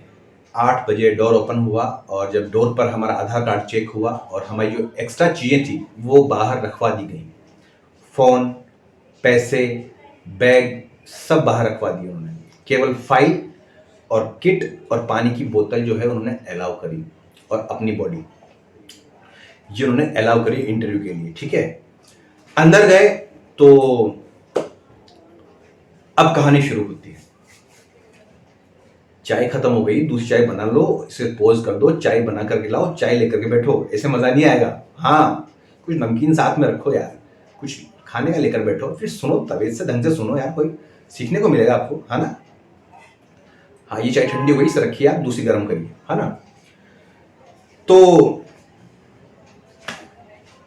8 बजे डोर ओपन हुआ, और जब डोर पर हमारा आधार कार्ड चेक हुआ और हमारी जो एक्स्ट्रा चीज़ें थी वो बाहर रखवा दी गई। फ़ोन, पैसे, बैग सब बाहर रखवा दिए उन्होंने। केवल फाइल और किट और पानी की बोतल जो है उन्होंने अलाउ करी, और अपनी बॉडी ये उन्होंने अलाउ करी इंटरव्यू के लिए, ठीक है। अंदर गए तो अब कहानी शुरू होती है। चाय खत्म हो गई, दूसरी चाय बना लो, इसे पोज कर दो, चाय बना करके लाओ, चाय लेकर के बैठो। ऐसे मजा नहीं आएगा। हाँ, कुछ नमकीन साथ में रखो यार, कुछ खाने का लेकर बैठो, फिर सुनो, तबीयत से ढंग से सुनो यार, कोई सीखने को मिलेगा आपको, है ना। हाँ, ये चाय ठंडी हो गई, इसे रखिए आप, दूसरी गर्म करिए, है ना। तो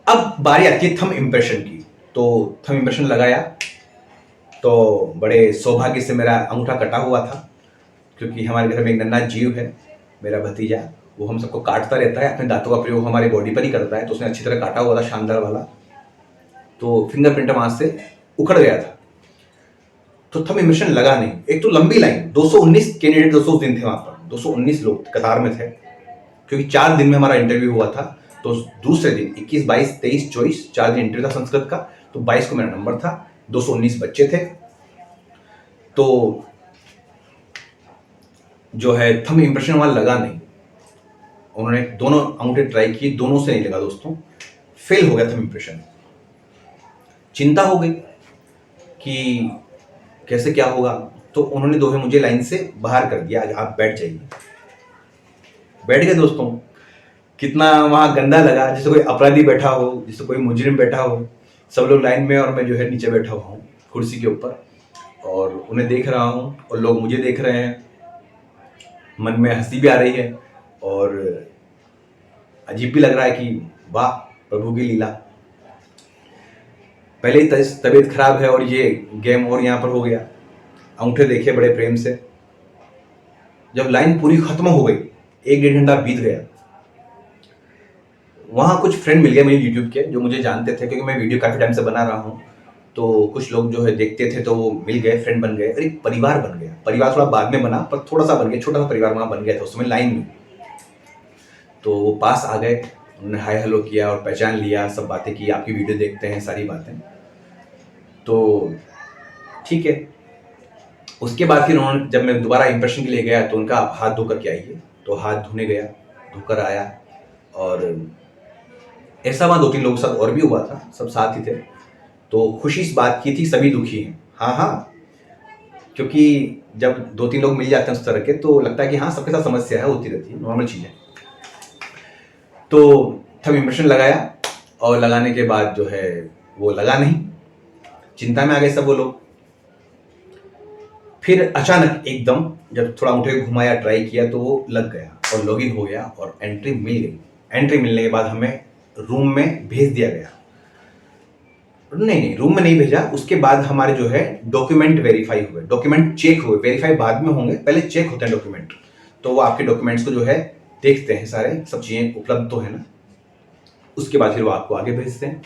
अब बारी आती है थंब इंप्रेशन की। तो थंब इंप्रेशन लगाया, तो बड़े सौभाग्य से मेरा अंगूठा कटा हुआ था, क्योंकि हमारे घर में एक नन्हा जीव है, मेरा भतीजा, वो हम सबको काटता रहता है, अपने दांतों का प्रयोग हमारी बॉडी पर ही करता है। तो उसने अच्छी तरह काटा हुआ था, शानदार वाला। तो फिंगरप्रिंट वहां से उखड़ गया था, तो थंब इंप्रेशन लगा नहीं। एक तो लंबी लाइन, 219 कैंडिडेट 200 दिन थे वहां पर, 219 लोग कतार में थे, क्योंकि 4 दिन में हमारा इंटरव्यू हुआ था। तो दूसरे दिन 21, 22, 23, 24 4 दिन इंटरव्यू था संस्कृत का। तो 22 को मेरा नंबर था, 219 बच्चे थे। तो जो है थंब इंप्रेशन वहां लगा नहीं। उन्होंने दोनों अंगूठे ट्राई किए, दोनों से नहीं लगा दोस्तों, फेल हो गया थंब इंप्रेशन। चिंता हो गई कि कैसे क्या होगा। तो उन्होंने दोहे मुझे लाइन से बाहर कर दिया, आप बैठ जाइए। बैठ गए दोस्तों। कितना वहां गंदा लगा, जैसे कोई अपराधी बैठा हो, जैसे कोई मुजरिम बैठा हो, सब लोग लाइन में और मैं जो है नीचे बैठा हुआ हूँ कुर्सी के ऊपर, और उन्हें देख रहा हूँ और लोग मुझे देख रहे हैं। मन में हंसी भी आ रही है और अजीब भी लग रहा है कि वाह प्रभु की लीला। पहले ही तबीयत खराब है और ये गेम और यहाँ पर हो गया। अंगूठे देखे बड़े प्रेम से। जब लाइन पूरी खत्म हो गई, 1-1.5 घंटा बीत गया, वहाँ कुछ फ्रेंड मिल गए मुझे यूट्यूब के, जो मुझे जानते थे क्योंकि मैं वीडियो काफ़ी टाइम से बना रहा हूँ। तो कुछ लोग जो है देखते थे तो वो मिल गए, फ्रेंड बन गए और एक परिवार बन गया। परिवार थोड़ा बाद में बना, पर थोड़ा सा बन गया, छोटा सा परिवार वहाँ बन गया था उस समय लाइन में। तो वो पास आ गए, उन्होंने हाय हेलो किया और पहचान लिया, सब बातें की, आपकी वीडियो देखते हैं, सारी बातें। तो ठीक है। उसके बाद फिर उन्होंने, जब मैं दोबारा इंप्रेशन के लिए गया तो उनका हाथ धो करके आइए, तो हाथ धोने गया, धोकर आया। और ऐसा वहाँ 2-3 लोगों के साथ और भी हुआ था, सब साथ ही थे। तो खुशी इस बात की थी, सभी दुखी हैं। हाँ हाँ, क्योंकि जब 2-3 लोग मिल जाते हैं उस तरह के, तो लगता है कि हाँ सबके साथ समस्या है, होती रहती है, नॉर्मल चीज़ है। तो तब इंप्रेशन लगाया और लगाने के बाद जो है वो लगा नहीं, चिंता में आ गए सब वो लोग। फिर अचानक एकदम जब थोड़ा उठे, घुमाया, ट्राई किया, तो वो लग गया और लॉगिन हो गया और एंट्री मिल गई। एंट्री मिलने के बाद हमें रूम में भेज दिया गया। नहीं, रूम में नहीं भेजा। उसके बाद हमारे जो है डॉक्यूमेंट वेरीफाई हुए, डॉक्यूमेंट चेक हुए। वेरीफाई बाद में होंगे, पहले चेक होते हैं डॉक्यूमेंट। तो वो आपके डॉक्यूमेंट्स को जो है देखते हैं, सारे सब चीज़ें उपलब्ध तो है ना। उसके बाद फिर वो आपको आगे भेजते हैं।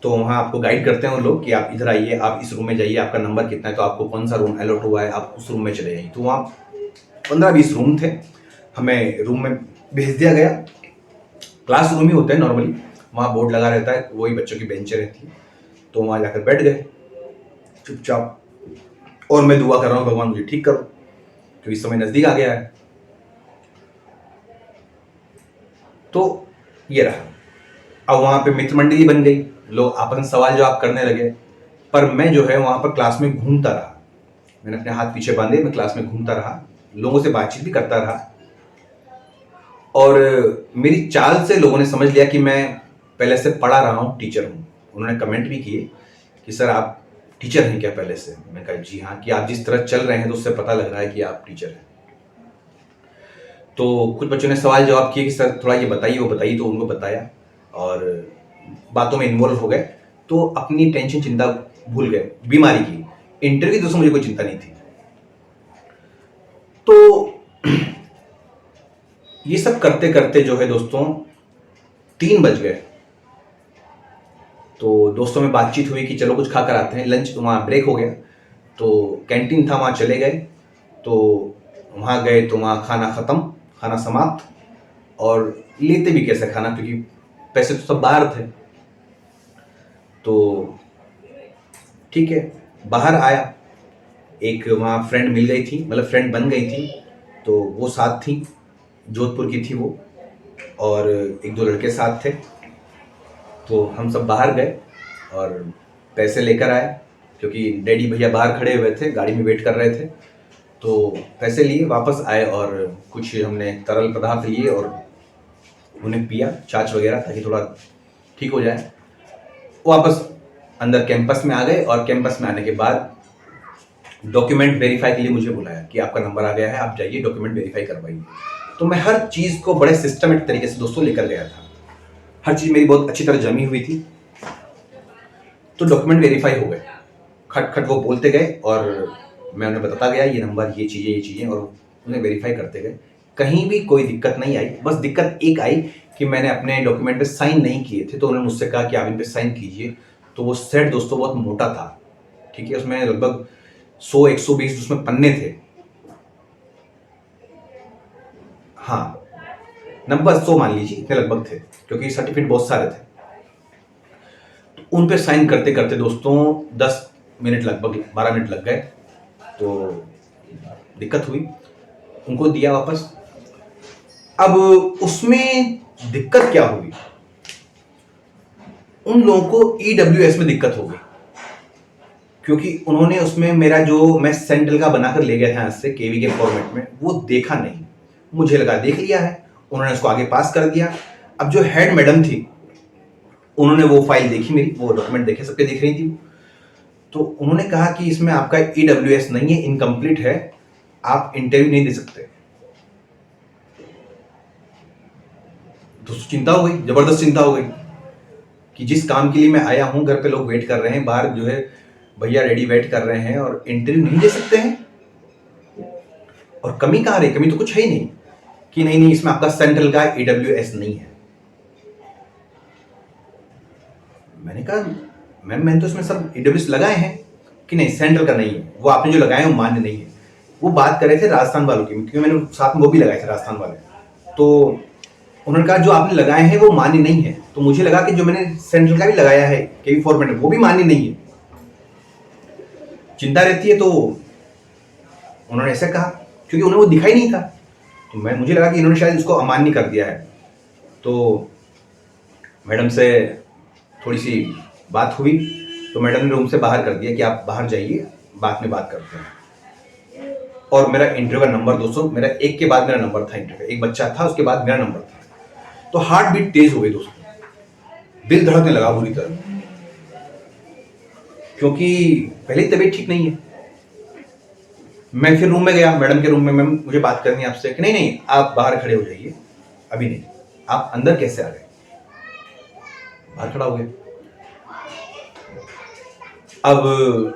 तो वहाँ आपको गाइड करते हैं वो लोग कि आप इधर आइए, आप इस रूम में जाइए, आपका नंबर कितना है, तो आपको कौन सा रूम अलॉट हुआ है, आप उस रूम में चले जाइए। तो वहाँ 15-20 रूम थे, हमें रूम में भेज दिया गया। क्लास रूम ही होते हैं नॉर्मली, वहाँ बोर्ड लगा रहता है, वही बच्चों की बेंचें रहती है। तो वहाँ जाकर बैठ गए चुपचाप, और मैं दुआ कर रहा हूँ भगवान मुझे ठीक करो, क्योंकि इस समय नज़दीक आ गया है। तो ये रहा। अब वहाँ पे मित्र मंडली बन गई, लोग आपस में सवाल जवाब करने लगे, पर मैं जो है वहाँ पर क्लास में घूमता रहा। मैंने अपने हाथ पीछे बांधे, मैं क्लास में घूमता रहा, लोगों से बातचीत भी करता रहा। और मेरी चाल से लोगों ने समझ लिया कि मैं पहले से पढ़ा रहा हूँ, टीचर हूँ। उन्होंने कमेंट भी किए कि सर आप टीचर हैं क्या पहले से। मैंने कहा जी हाँ, कि आप जिस तरह चल रहे हैं तो उससे पता लग रहा है कि आप टीचर हैं। तो कुछ बच्चों ने सवाल जवाब किए कि सर थोड़ा ये बताइए, वो बताइए, तो उनको बताया और बातों में इन्वॉल्व हो गए। तो अपनी टेंशन चिंता भूल गए बीमारी की। इंटरव्यू दोस्तों मुझे कोई चिंता नहीं थी। तो ये सब करते करते जो है दोस्तों 3 बज गए। तो दोस्तों में बातचीत हुई कि चलो कुछ खाकर आते हैं, लंच वहाँ ब्रेक हो गया। तो कैंटीन था, वहाँ चले गए। तो वहाँ गए तो वहाँ खाना ख़त्म, खाना समाप्त, और लेते भी कैसे खाना, क्योंकि पैसे तो सब बाहर थे। तो ठीक है, बाहर आया, एक वहाँ फ्रेंड मिल गई थी, मतलब फ्रेंड बन गई थी। तो वो साथ थी, जोधपुर की थी वो, और 1-2 लड़के साथ थे। तो हम सब बाहर गए और पैसे लेकर आए, क्योंकि डैडी भैया बाहर खड़े हुए थे, गाड़ी में वेट कर रहे थे। तो पैसे लिए, वापस आए और कुछ हमने तरल पदार्थ लिए और उन्हें पिया, छाछ वगैरह, ताकि थोड़ा ठीक हो जाए। वापस अंदर कैंपस में आ गए, और कैंपस में आने के बाद डॉक्यूमेंट वेरीफाई के लिए मुझे बुलाया कि आपका नंबर आ गया है, आप जाइए डॉक्यूमेंट वेरीफाई करवाइए। तो मैं हर चीज़ को बड़े सिस्टमेटिक तरीके से दोस्तों लेकर गया था, हर चीज़ मेरी बहुत अच्छी तरह जमी हुई थी। तो डॉक्यूमेंट वेरीफाई हो गए, खट खट वो बोलते गए और मैं उन्हें बताता गया ये नंबर, ये चीज़ें, और उन्हें वेरीफाई करते गए। कहीं भी कोई दिक्कत नहीं आई। बस दिक्कत एक आई कि मैंने अपने डॉक्यूमेंट पे साइन नहीं किए थे। तो उन्होंने मुझसे कहा कि आप इन पे साइन कीजिए। तो वो सेट दोस्तों बहुत मोटा था, ठीक है, उसमें लगभग 100-120 उसमें पन्ने थे। हाँ, 90-100 मान लीजिए, इतने लगभग थे, क्योंकि सर्टिफिकेट बहुत सारे थे। तो उन पे साइन करते करते दोस्तों 10 मिनट, लगभग 12 मिनट लग गए। तो दिक्कत हुई, उनको दिया वापस। अब उसमें दिक्कत क्या हुई, उन लोगों को EWS में दिक्कत हो गई, क्योंकि उन्होंने उसमें मेरा जो मैं सेंट्रल का बनाकर ले गया था यहाँ से केवी के फॉर्मेट में, वो देखा नहीं। मुझे लगा देख लिया है, उन्होंने उसको आगे पास कर दिया। अब जो हेड मैडम थी, उन्होंने वो फाइल देखी मेरी, वो डॉक्यूमेंट देखे, सबके देख रही थी। तो उन्होंने कहा कि इसमें आपका EWS नहीं है, इनकम्प्लीट है, आप इंटरव्यू नहीं दे सकते। तो चिंता हो गई, जबरदस्त चिंता हो गई कि जिस काम के लिए मैं आया हूं, घर पे लोग वेट कर रहे हैं, बाहर जो है भैया रेडी वेट कर रहे हैं और इंटरव्यू नहीं दे सकते हैं। और कमी कहाँ रही? कमी तो कुछ है ही नहीं कि नहीं इसमें आपका सेंट्रल का EWS नहीं है। मैंने कहा मैम मैंने तो इसमें सब EWS लगाए हैं कि नहीं, सेंट्रल का नहीं है, वो आपने जो लगाए हैं वो मान्य नहीं है। वो बात कर रहे थे राजस्थान वालों की, क्योंकि मैंने साथ में वो भी लगाए थे राजस्थान वाले। तो उन्होंने कहा जो आपने लगाए हैं वो मान्य नहीं है। तो मुझे लगा कि जो मैंने सेंट्रल का भी लगाया है केवी फॉर्मेट में, वो भी मान्य नहीं है। चिंता रहती है। तो उन्होंने ऐसे कहा, क्योंकि उन्हें वो दिखाई नहीं था। तो मुझे लगा कि इन्होंने शायद उसको अमान्य कर दिया है। तो मैडम से थोड़ी सी बात हुई, तो मैडम ने रूम से बाहर कर दिया कि आप बाहर जाइए, बाद में बात करते हैं। और मेरा इंटरव्यू का नंबर दोस्तों, मेरा एक के बाद मेरा नंबर था इंटरव्यू, एक बच्चा था उसके बाद मेरा नंबर था। तो हार्ट बीट तेज हो गई दोस्तों, दिल धड़कने लगा बुरी तरह, क्योंकि पहले तबीयत ठीक नहीं है। मैं फिर रूम में गया, मैडम के रूम में, मैम मुझे बात करनी है आपसे। कि नहीं नहीं आप बाहर खड़े हो जाइए, अभी नहीं। आप अंदर कैसे आ गए? बाहर खड़ा हो गया। अब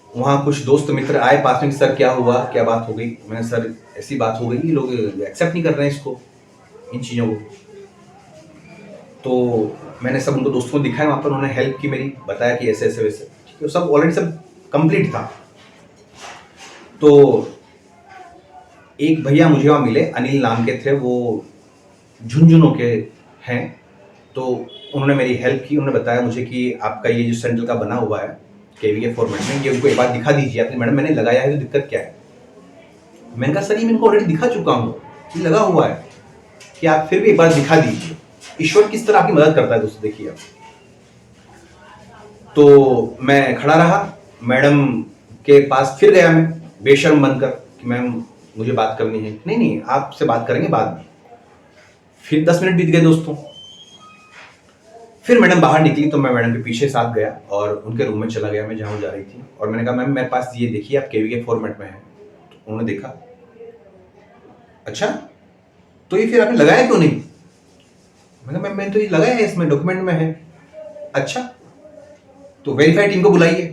वहां कुछ दोस्त मित्र आए पास में, सर क्या हुआ, क्या बात हो गई? मैंने सर ऐसी बात हो गई, लोग एक्सेप्ट नहीं कर रहे हैं इसको, इन चीज़ों को। तो मैंने सब उनको दोस्तों को दिखाया, वहाँ पर उन्होंने हेल्प की मेरी, बताया कि ऐसे ऐसे वैसे, ठीक है, सब ऑलरेडी सब कंप्लीट था। तो एक भैया मुझे वहाँ मिले, अनिल नाम के थे, वो झुंझुनों के हैं। तो उन्होंने मेरी हेल्प की, उन्होंने बताया मुझे कि आपका ये जो सेंट्रल का बना हुआ है केवी के फॉर्मेट में, ये उनको एक बार दिखा दीजिए। आपने मैडम मैंने लगाया है तो दिक्कत क्या है? मैंने कहा सर ये मैं इनको ऑलरेडी दिखा चुका हूँ, ये लगा हुआ है, कि आप फिर भी एक बार दिखा दीजिए। ईश्वर किस तरह आपकी मदद करता है दोस्तों, देखिए आप। तो मैं खड़ा रहा, मैडम के पास फिर गया मैं बेशर्म बनकर कि मैम मुझे बात करनी है। नहीं नहीं आपसे बात करेंगे बाद में। फिर 10 मिनट बीत गए दोस्तों। फिर मैडम बाहर निकली तो मैं मैडम के पीछे साथ गया और उनके रूम में चला गया, मैं जहाँ जा रही थी। और मैंने कहा मैम मेरे पास ये देखिए, आप केवी के फॉर्मेट में है। तो उन्होंने देखा, अच्छा तो ये फिर आपने लगाया क्यों नहीं? मैंने कहा मैंने तो ये लगाया है, इसमें डॉक्यूमेंट में है। अच्छा तो वेरीफाई टीम को बुलाइए।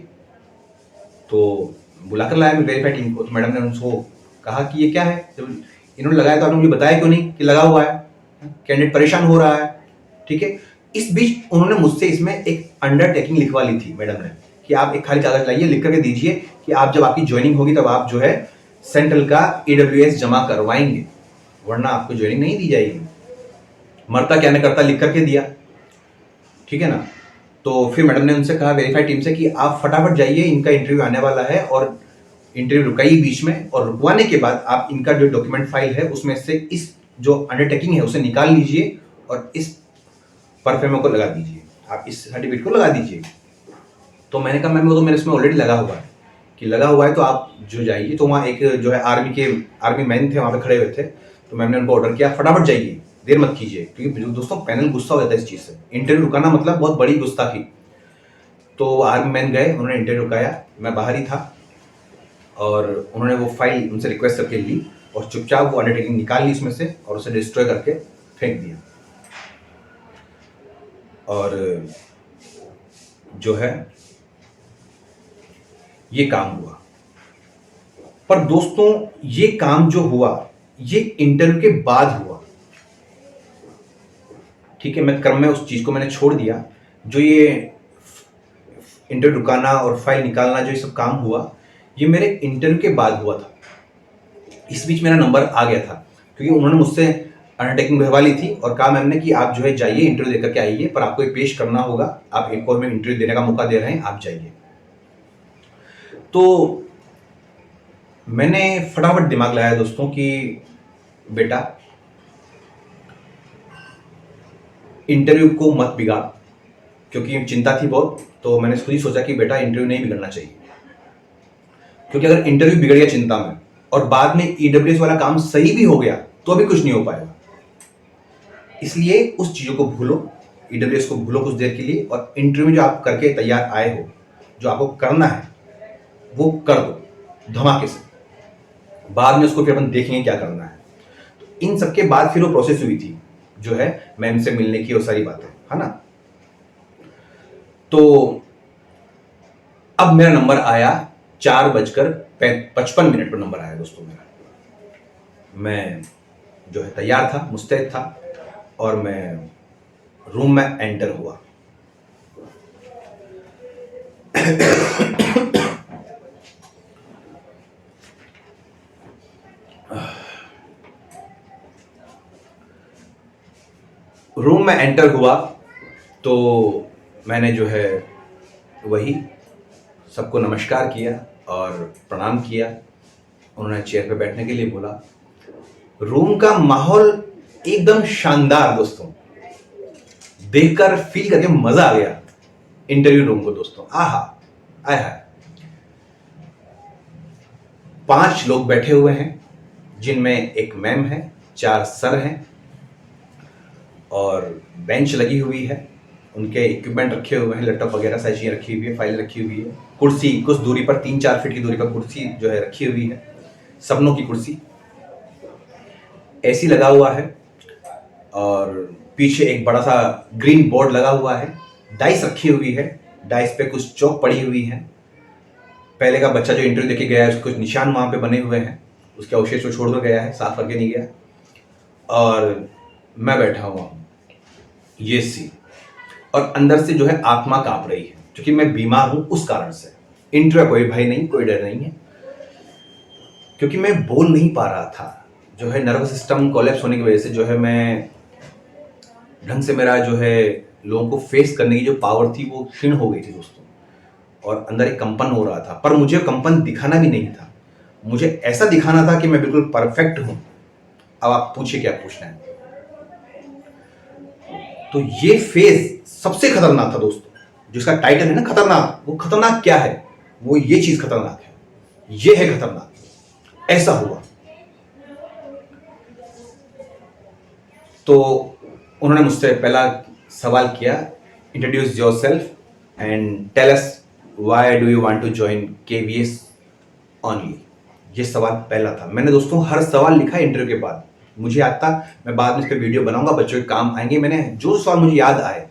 तो बुलाकर लाया मैं वेरीफाई टीम को। तो मैडम ने उनको कहा कि ये क्या है, जब इन्होंने लगाया तो आपने मुझे बताया क्यों नहीं कि लगा हुआ है, कैंडिडेट परेशान हो रहा है, ठीक है। इस बीच उन्होंने मुझसे इसमें एक अंडरटेकिंग लिखवा ली थी मैडम ने, कि आप एक खाली कागज लाइए, लिख करके दीजिए कि आप जब आपकी ज्वाइनिंग होगी तब आप जो है सेंट्रल का EWS जमा करवाएंगे, वरना आपको ज्वाइनिंग नहीं दी जाएगी। मरता क्या नहीं करता लिख करके दिया, ठीक है ना। तो फिर मैडम ने उनसे कहा वेरीफाई टीम से कि आप फटाफट जाइए, इनका इंटरव्यू आने वाला है, और इंटरव्यू रुकाइए बीच में, और रुकवाने के बाद आप इनका जो डॉक्यूमेंट फाइल है उसमें से इस जो अंडरटेकिंग है उसे निकाल लीजिए और इस परफेमो को लगा दीजिए, आप इस सर्टिफिकेट को लगा दीजिए। तो मैंने कहा मैम वो तो मेरे इसमें ऑलरेडी लगा हुआ है, कि लगा हुआ है तो आप जो जाइए। तो वहाँ एक जो है आर्मी मैन थे वहाँ पे खड़े हुए थे। तो मैम ने उनको ऑर्डर किया फटाफट जाइए, देर मत कीजिए, क्योंकि दोस्तों पैनल गुस्सा हो जाता है इस चीज़ से। इंटरव्यू रुकाना मतलब बहुत बड़ी गुस्ताखी। तो आर्मी मैन गए, उन्होंने इंटरव्यू रुकाया, मैं बाहर ही था, और उन्होंने वो फाइल उनसे रिक्वेस्ट करके ली और चुपचाप वो अंडरटेकिंग निकाल ली उसमें से और उसे डिस्ट्रॉय करके फेंक दिया। और जो है ये काम हुआ। पर दोस्तों ये काम जो हुआ ये इंटरव्यू के बाद हुआ, ठीक है। मैं क्रम में उस चीज को मैंने छोड़ दिया। जो ये इंटरव्यू रुकाना और फाइल निकालना जो ये सब काम हुआ, ये मेरे इंटरव्यू के बाद हुआ था। इस बीच मेरा नंबर आ गया था, क्योंकि उन्होंने मुझसे अंडरटेकिंग भरवा ली थी और कहा मैम ने कि आप जो है जाइए इंटरव्यू देकर के आइए, पर आपको एक पेश करना होगा, आप एक और में इंटरव्यू देने का मौका दे रहे हैं, आप जाइए। तो मैंने फटाफट दिमाग लगाया दोस्तों कि बेटा इंटरव्यू को मत बिगाड़, क्योंकि चिंता थी बहुत, तो मैंने खुद ही सोचा कि बेटा इंटरव्यू नहीं बिगड़ना चाहिए, क्योंकि अगर इंटरव्यू बिगड़ गया चिंता में और बाद में ईडब्ल्यूएस वाला काम सही भी हो गया तो भी कुछ नहीं हो पाएगा। इसलिए उस चीज़ों को भूलो, ईडब्ल्यूएस को भूलो कुछ देर के लिए, और इंटरव्यू जो आप करके तैयार आए हो, जो आपको करना है वो कर दो धमाके से। बाद में उसको फिर अपन देखेंगे क्या करना है। तो इन सबके बाद फिर वो प्रोसेस हुई थी, जो है मैम से मिलने की, वो सारी बातें, है ना। तो अब मेरा नंबर आया 4:55 पर नंबर आया दोस्तों मेरा। मैं जो है तैयार था, मुस्तैद था, और मैं रूम में एंटर हुआ। रूम में एंटर हुआ तो मैंने जो है वही सबको नमस्कार किया और प्रणाम किया। उन्होंने चेयर पे बैठने के लिए बोला। रूम का माहौल एकदम शानदार दोस्तों, देखकर फील करके मजा आ गया इंटरव्यू रूम को दोस्तों। आहा, आया 5 लोग बैठे हुए हैं, जिनमें एक मैम है, 4 सर हैं, और बेंच लगी हुई है, उनके इक्विपमेंट रखे हुए हैं, लैपटॉप वगैरह सारी चीज़ें रखी हुई है, फाइल रखी हुई है, कुर्सी कुछ दूरी पर 3-4 फीट की दूरी पर कुर्सी जो है रखी हुई है, सबनों की कुर्सी, एसी लगा हुआ है, और पीछे एक बड़ा सा ग्रीन बोर्ड लगा हुआ है, डाइस रखी हुई है, डाइस पे कुछ चौक पड़ी हुई है। पहले का बच्चा जो इंटरव्यू देके गया है उसके कुछ निशान वहाँ पे बने हुए हैं, उसके अवशेष को छोड़कर गया है, साफ करके नहीं गया। और मैं बैठा हुआ हूँ ये सी, और अंदर से जो है आत्मा कांप रही है, क्योंकि मैं बीमार हूँ उस कारण से। इंटरव्यू कोई भय नहीं, कोई डर नहीं है, क्योंकि मैं बोल नहीं पा रहा था। जो है नर्वस सिस्टम कोलैप्स होने की वजह से जो है मैं ढंग से, मेरा जो है लोगों को फेस करने की जो पावर थी वो क्षीण हो गई थी दोस्तों, और अंदर एक कंपन हो रहा था। पर मुझे कंपन दिखाना भी नहीं था, मुझे ऐसा दिखाना था कि मैं बिल्कुल परफेक्ट हूं। अब आप पूछिए क्या पूछना है। तो ये फेज सबसे खतरनाक था दोस्तों, जिसका टाइटल है ना खतरनाक। वो खतरनाक क्या है? वो ये चीज खतरनाक है, ये है खतरनाक। ऐसा हुआ तो उन्होंने मुझसे पहला सवाल किया, introduce yourself and tell us why do you want to join KVS only. ये सवाल पहला था। मैंने दोस्तों हर सवाल लिखा इंटरव्यू के बाद, मुझे याद था, मैं बाद में इस पर वीडियो बनाऊंगा, बच्चों के काम आएंगे। मैंने जो सवाल मुझे याद आए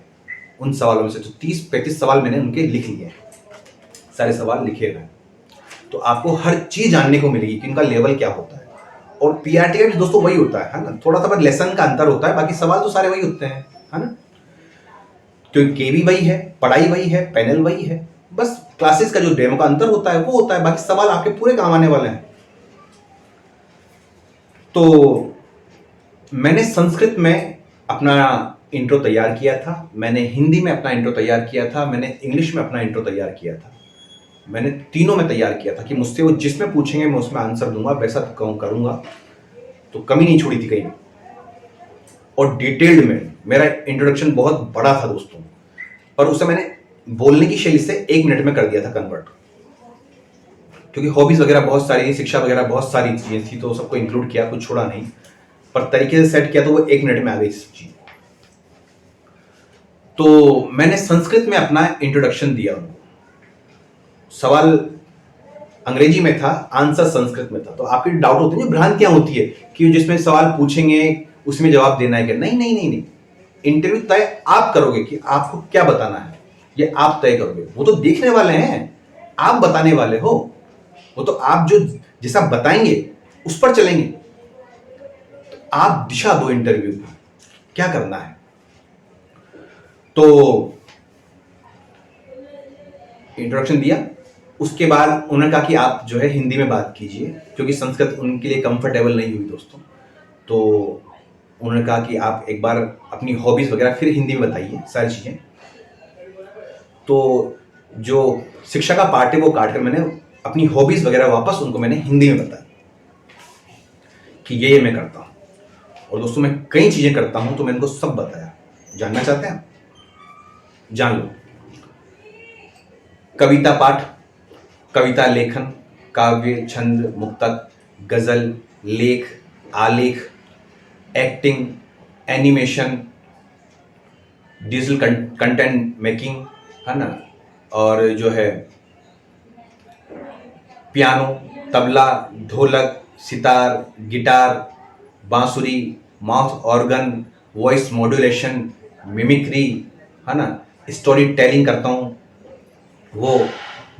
उन सवालों में से तो 30-35 सवाल मैंने उनके लिख लिए, सारे सवाल लिखे हुए। तो आपको हर चीज जानने को मिलेगी कि उनका लेवल क्या होता है। और पीआरटी का भी दोस्तों वही होता है ना, थोड़ा सा बस लेसन का अंतर होता है, बाकी सवाल तो सारे वही होते हैं, है ना। क्योंकि केवी वही है, पढ़ाई वही है, पैनल वही है, बस क्लासेस का जो डेमो का अंतर होता है वो होता है, बाकी सवाल आपके पूरे काम आने वाले हैं। तो मैंने संस्कृत में अपना इंट्रो तैयार किया था, मैंने हिंदी में अपना इंट्रो तैयार किया था, मैंने इंग्लिश में अपना इंट्रो तैयार किया था। मैंने तीनों में तैयार किया था कि मुझसे वो जिसमें पूछेंगे मैं उसमें आंसर दूंगा, वैसा करूंगा। तो कमी नहीं छोड़ी थी कहीं। और डिटेल्ड में मेरा इंट्रोडक्शन बहुत बड़ा था दोस्तों, पर उसे मैंने बोलने की शैली से 1 मिनट में कर दिया था कन्वर्ट, क्योंकि हॉबीज वगैरह बहुत सारी, शिक्षा वगैरह बहुत सारी चीजें थी, तो सबको इंक्लूड किया, कुछ छोड़ा नहीं, पर तरीके से सेट किया तो वो 1 मिनट में आ गई चीज। तो मैंने संस्कृत में अपना इंट्रोडक्शन दिया। सवाल अंग्रेजी में था, आंसर संस्कृत में था। तो आपके डाउट होते हैं, भ्रांतियां होती है कि जिसमें सवाल पूछेंगे उसमें जवाब देना है क्या। नहीं नहीं नहीं नहीं, इंटरव्यू तय आप करोगे कि आपको क्या बताना है, ये आप तय करोगे। वो तो देखने वाले हैं, आप बताने वाले हो। वो तो आप जो जैसा बताएंगे उस पर चलेंगे। तो आप दिशा दो इंटरव्यू की, क्या करना है। तो इंट्रोडक्शन दिया, उसके बाद उन्होंने कहा कि आप जो है हिंदी में बात कीजिए, क्योंकि संस्कृत उनके लिए कंफर्टेबल नहीं हुई दोस्तों। तो उन्होंने कहा कि आप एक बार अपनी हॉबीज वगैरह फिर हिंदी में बताइए सारी चीजें। तो जो शिक्षा का पार्ट है वो काट कर मैंने अपनी हॉबीज वगैरह वापस उनको मैंने हिंदी में बताई कि ये मैं करता हूँ। और दोस्तों मैं कई चीजें करता हूं, तो मैंने उनको सब बताया। जानना चाहते हैं? जान लो। कविता पाठ, कविता लेखन, काव्य, छंद, मुक्तक, गजल, लेख, आलेख, acting, animation, digital content making, है ना, और जो है पियानो, तबला, ढोलक, सितार, गिटार, बांसुरी, mouth organ, voice modulation, mimicry, है ना, स्टोरी टेलिंग करता हूँ, वो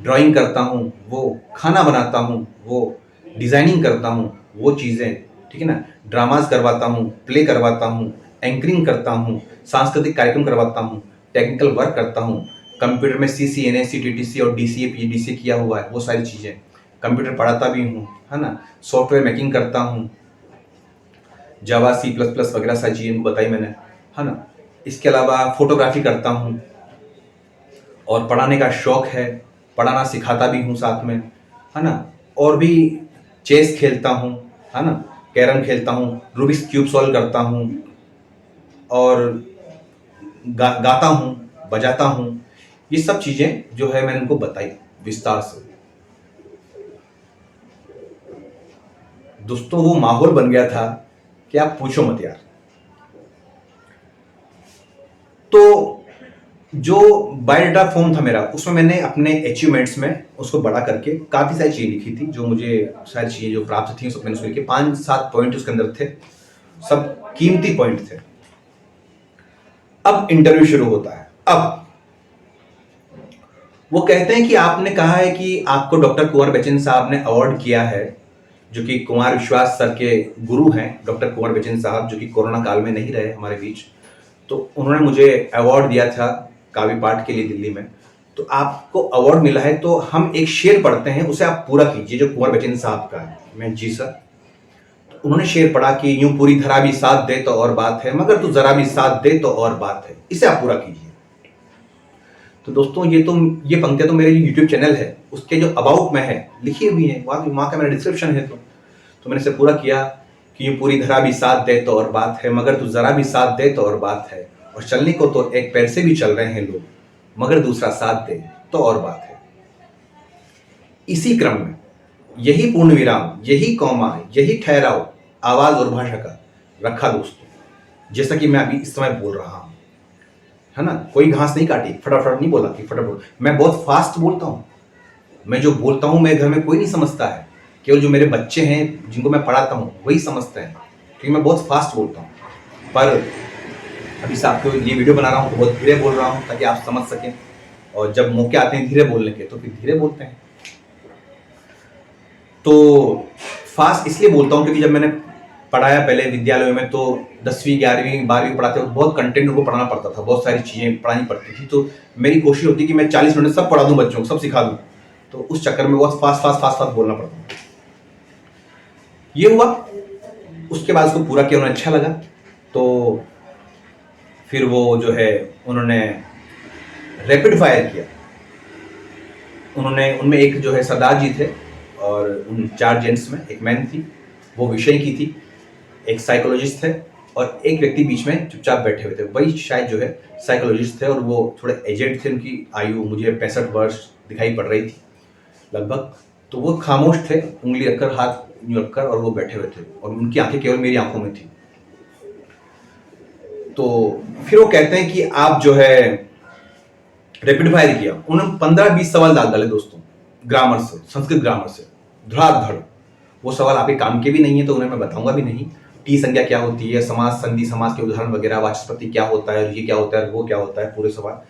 ड्राइंग करता हूँ, वो खाना बनाता हूँ, वो डिज़ाइनिंग करता हूँ, वो चीज़ें, ठीक है ना, ड्रामाज करवाता हूँ, प्ले करवाता हूँ, एंकरिंग करता हूँ, सांस्कृतिक कार्यक्रम करवाता हूँ, टेक्निकल वर्क करता हूँ, कंप्यूटर में CCNA, CTTC और DCA PDCA किया हुआ है, वो सारी चीज़ें, कंप्यूटर पढ़ाता भी हूँ, है ना, सॉफ्टवेयर मेकिंग करता हूँ, जावा C++ वगैरह सारी चीज़ें बताई मैंने, है ना। इसके अलावा फोटोग्राफी करता हूँ और पढ़ाने का शौक है, पढ़ाना सिखाता भी हूँ साथ में, है ना, और भी चेस खेलता हूँ, है ना, कैरम खेलता हूँ, रूबिक्स क्यूब सॉल्व करता हूँ और गाता हूँ, बजाता हूँ। ये सब चीज़ें जो है मैंने उनको बताई विस्तार से। दोस्तों वो माहौल बन गया था कि आप पूछो मत यार। तो जो बायोडाटा फॉर्म था मेरा, उसमें मैंने अपने अचीवमेंट्स में उसको बड़ा करके काफ़ी सारी चीज़ें लिखी थी, जो मुझे सारी चीज़ें जो प्राप्त थी सब मैंने उसमें लिखी। 5-7 पॉइंट उसके अंदर थे, सब कीमती पॉइंट थे। अब इंटरव्यू शुरू होता है। अब वो कहते हैं कि आपने कहा है कि आपको डॉक्टर कुंवर बच्चन साहब ने अवार्ड किया है, जो कि कुमार विश्वास सर के गुरु हैं, डॉक्टर कुंवर बच्चन साहब, जो कि कोरोना काल में नहीं रहे हमारे बीच। तो उन्होंने मुझे अवार्ड दिया था काव्य पाठ के लिए दिल्ली में। तो आपको अवार्ड मिला है, तो हम एक शेर पढ़ते हैं, उसे आप पूरा कीजिए, जो कुंवर बच्चन साहब का है। मैं जी सर। तो उन्होंने शेर पढ़ा कि यूं पूरी धरा भी साथ दे तो और बात है, मगर तू जरा भी साथ दे तो और बात है, इसे आप पूरा कीजिए। तो दोस्तों ये पंक्तियां तो मेरे यूट्यूब चैनल है उसके जो अबाउट में है लिखी हुई है, वहां का मेरा डिस्क्रिप्शन है। तो मैंने इसे पूरा किया कि ये पूरी धरा भी साथ दे तो और बात है, मगर तू जरा भी साथ दे तो और बात है, और चलने को तो एक पैर से भी चल रहे हैं लोग, मगर दूसरा साथ दे तो और बात है। इसी क्रम में यही पूर्ण विराम, यही कौमा, यही ठहराव आवाज और भाषा का रखा दोस्तों, जैसा कि मैं अभी इस समय बोल रहा हूं, है ना। कोई घास नहीं काटी, फटाफट नहीं बोला कि फटाफट। मैं बहुत फास्ट बोलता हूँ, मैं जो बोलता हूँ मेरे घर में कोई नहीं समझता है, केवल जो मेरे बच्चे हैं जिनको मैं पढ़ाता हूँ वही समझते हैं, क्योंकि मैं बहुत फास्ट बोलता हूँ। पर अभी से आपको ये वीडियो बना रहा हूँ तो बहुत धीरे बोल रहा हूँ ताकि आप समझ सकें, और जब मौके आते हैं धीरे बोलने के तो फिर धीरे बोलते हैं। तो फास्ट इसलिए बोलता हूँ क्योंकि जब मैंने पढ़ाया पहले विद्यालयों में, तो 10वीं 11वीं 12वीं पढ़ाते वक्त बहुत कंटेंट उनको पढ़ाना पड़ता था, बहुत सारी चीज़ें पढ़ानी पड़ती थी। तो मेरी कोशिश होती कि मैं 40 मिनट सब पढ़ा दूँ बच्चों को, सब सिखा दूँ। तो उस चक्कर में बहुत फास्ट फास्ट फास्ट फास्ट बोलना पड़ता। ये हुआ, उसके बाद उसको पूरा किया, उन्हें अच्छा लगा। तो फिर वो जो है उन्होंने रैपिड फायर किया। उन्होंने उनमें एक जो है सरदार जी थे, और उन 4 जेंट्स में एक मैन थी, वो विषय की थी, एक साइकोलॉजिस्ट थे, और एक व्यक्ति बीच में चुपचाप बैठे हुए थे, वही शायद जो है साइकोलॉजिस्ट थे, और वो थोड़े एजेड थे, उनकी आयु मुझे 65 वर्ष दिखाई पड़ रही थी लगभग। तो वो खामोश थे, उंगली रखकर, हाथ रखकर, और वो बैठे हुए थे, और उनकी आंखें केवल मेरी आंखों में थी। तो फिर वो कहते हैं कि आप जो है रैपिड फायर किया। उन्होंने 15-20 सवाल डाले दोस्तों, ग्रामर से, संस्कृत ग्रामर से, धड़ाधड़। वो सवाल आपके काम के भी नहीं है, तो उन्हें मैं बताऊंगा भी नहीं। टी संज्ञा क्या होती है, समास, संधि, समास के उदाहरण वगैरह, वाचस्पति क्या होता है, ये क्या होता है, वो क्या होता है, पूरे सवाल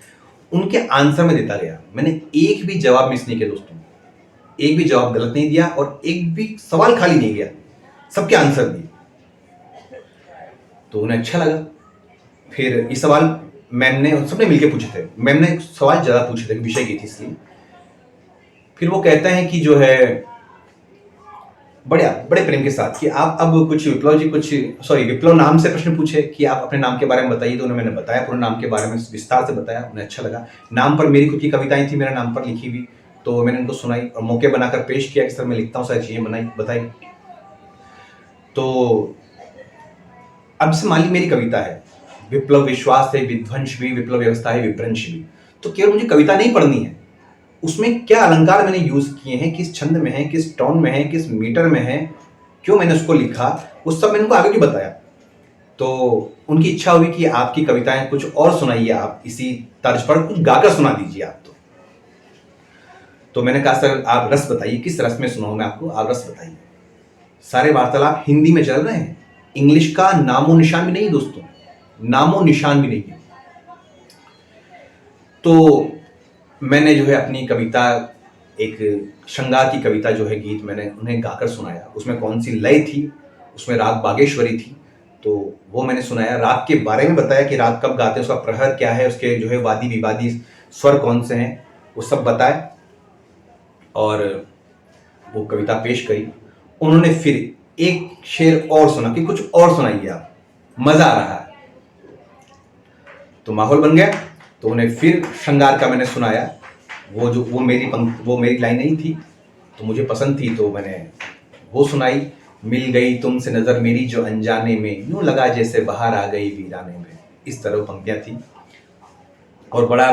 उनके आंसर में देता गया। मैंने एक भी जवाब मिस नहीं किया दोस्तों, एक भी जवाब गलत नहीं दिया, और एक भी सवाल खाली नहीं गया, सबके आंसर दिए। तो उन्हें अच्छा लगा। फिर ये सवाल मैम ने, सबने मिलकर पूछे थे, मैम ने सवाल ज़्यादा पूछे थे, विषय की थी इसलिए। फिर वो कहते हैं कि जो है बड़े प्रेम के साथ कि आप अब कुछ विप्लव नाम से प्रश्न पूछे कि आप अपने नाम के बारे में बताइए। तो उन्हें मैंने बताया, पूरे नाम के बारे में विस्तार से बताया, उन्हें अच्छा लगा। नाम पर मेरी खुद की कविताएं थी मेरे नाम पर लिखी हुई, तो मैंने उनको सुनाई और मौके बनाकर पेश किया कि सर मैं लिखता हूँ, सारी चीज़ें बताई। तो अब से मान ली मेरी कविता है, विप्लव विश्वास है, विध्वंस भी, विप्लव व्यवस्था है, विभ्रंश भी। तो केवल मुझे कविता नहीं पढ़नी है, उसमें क्या अलंकार मैंने यूज किए हैं, किस छंद में है, किस टोन में है, किस मीटर में है, क्यों मैंने उसको लिखा, वो सब मैंने उनको आगे भी बताया। तो उनकी इच्छा हुई कि आपकी कविताएं कुछ और सुनाइए, आप इसी तर्ज पर कुछ गाकर सुना दीजिए आप। तो मैंने कहा सर आप रस बताइए, किस रस में सुनाऊं मैं आपको, आप रस बताइए। सारे वार्तालाप हिंदी में चल रहे हैं, इंग्लिश का नामो निशान भी नहीं दोस्तों, नामो निशान भी नहीं है। तो मैंने जो है अपनी कविता, एक श्रृंगार की कविता जो है गीत, मैंने उन्हें गाकर सुनाया। उसमें कौन सी लय थी, उसमें राग बागेश्वरी थी, तो वो मैंने सुनाया। राग के बारे में बताया कि राग कब गाते हैं, उसका प्रहर क्या है, उसके जो है वादी विवादी स्वर कौन से हैं, वो सब बताया और वो कविता पेश करी। उन्होंने फिर एक शेर और सुना कि कुछ और सुनाइए आप, मजा आ रहा है। तो माहौल बन गया। तो उन्हें फिर श्रृंगार का मैंने सुनाया। वो मेरी लाइन नहीं थी, तो मुझे पसंद थी, तो मैंने वो सुनाई। मिल गई तुमसे नजर मेरी जो अनजाने में, यूं लगा जैसे बाहर आ गई वीराने में। इस तरह पंक्तियां थी और बड़ा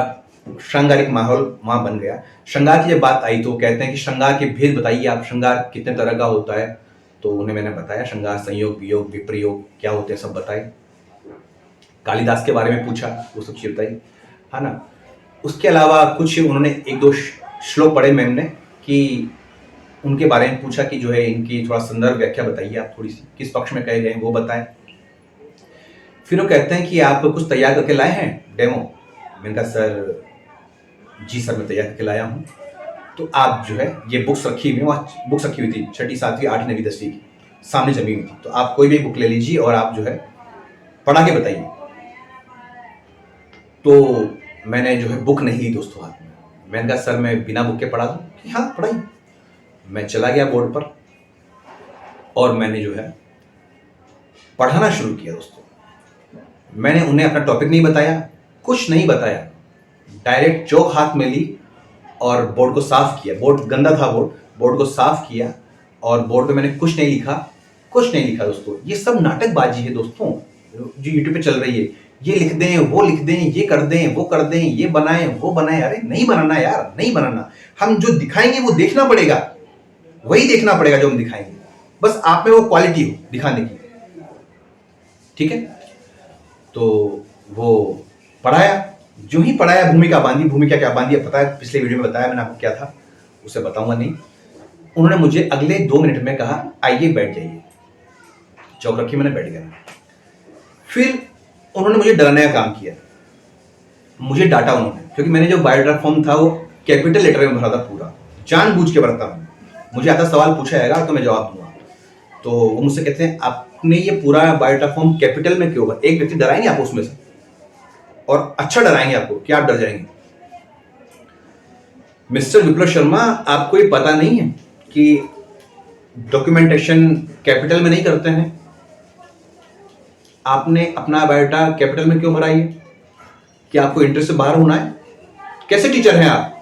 श्रृंगारिक माहौल वहां बन गया। श्रृंगार की जब बात आई तो कहते हैं कि श्रृंगार के भेद बताइए आप, श्रृंगार कितने तरह का होता है। तो उन्हें मैंने बताया श्रृंगार संयोग, वियोग, विप्रयोग क्या होते हैं सब बताए। कालिदास के बारे में पूछा, वो सब चीज बताई, है ना। उसके अलावा कुछ उन्होंने एक दो श्लोक पढ़े मैम ने, कि उनके बारे में पूछा कि जो है इनकी थोड़ा संदर्भ व्याख्या बताइए आप, थोड़ी सी किस पक्ष में कहे गए वो बताएं। फिर वो कहते हैं कि आप कुछ तैयार करके लाए हैं डेमो। मैंने कहा सर जी सर मैं तैयार करके लाया हूँ। तो आप जो है ये बुक्स रखी हुई, वहाँ बुक्स रखी हुई थी 6ठी 7वीं 8वीं 9वीं 10वीं की, सामने जमी हुई थी। तो आप कोई भी बुक ले लीजिए और आप जो है पढ़ा के बताइए। तो मैंने जो है बुक नहीं ली दोस्तों हाथ में। मैंने कहा सर मैं बिना बुक के पढ़ा दूँ कि हाँ पढ़ाइए। मैं चला गया बोर्ड पर और मैंने जो है पढ़ाना शुरू किया दोस्तों। मैंने उन्हें अपना टॉपिक नहीं बताया, कुछ नहीं बताया, डायरेक्ट चौक हाथ में ली और बोर्ड को साफ किया। बोर्ड गंदा था, बोर्ड को साफ किया और बोर्ड पे मैंने कुछ नहीं लिखा दोस्तों। ये सब नाटकबाजी है दोस्तों जो यूट्यूब पे चल रही है। ये लिख दें, वो लिख दें, ये कर दें, वो कर दें, ये बनाएं, वो बनाएं। अरे नहीं बनाना यार, नहीं बनाना। हम जो दिखाएंगे वो देखना पड़ेगा, वही देखना पड़ेगा जो हम दिखाएंगे। बस आप में वो क्वालिटी हो दिखाने की, ठीक है। तो वो पढ़ाया, जो ही पढ़ाया भूमिका बांधी। भूमिका क्या बांधी है पता है, पिछले वीडियो में बताया मैंने आपको क्या था, उसे बताऊंगा नहीं। उन्होंने मुझे अगले 2 मिनट में कहा आइए बैठ जाइए। चौक रखी, मैंने बैठ गया। फिर उन्होंने मुझे डराने का काम किया, मुझे डांटा उन्होंने, क्योंकि मैंने जो बायोडाटा फॉर्म था वो कैपिटल लेटर में भरा था पूरा, जानबूझ के भरा था। मुझे आता सवाल पूछा जाएगा तो मैं जवाब दूंगा। तो वो मुझसे कहते हैं आपने ये पूरा बायोडाटा फॉर्म कैपिटल में क्यों भरा? एक व्यक्ति डराएंगे आपको उसमें से, और अच्छा डराएंगे आपको, क्या आप डर जाएंगे? मिस्टर विप्लव शर्मा आपको ये पता नहीं है कि डॉक्यूमेंटेशन कैपिटल में नहीं करते हैं? आपने अपना बायोडाटा कैपिटल में क्यों भरा? ये कि आपको इंटरेस्ट से बाहर होना है? कैसे टीचर हैं आप?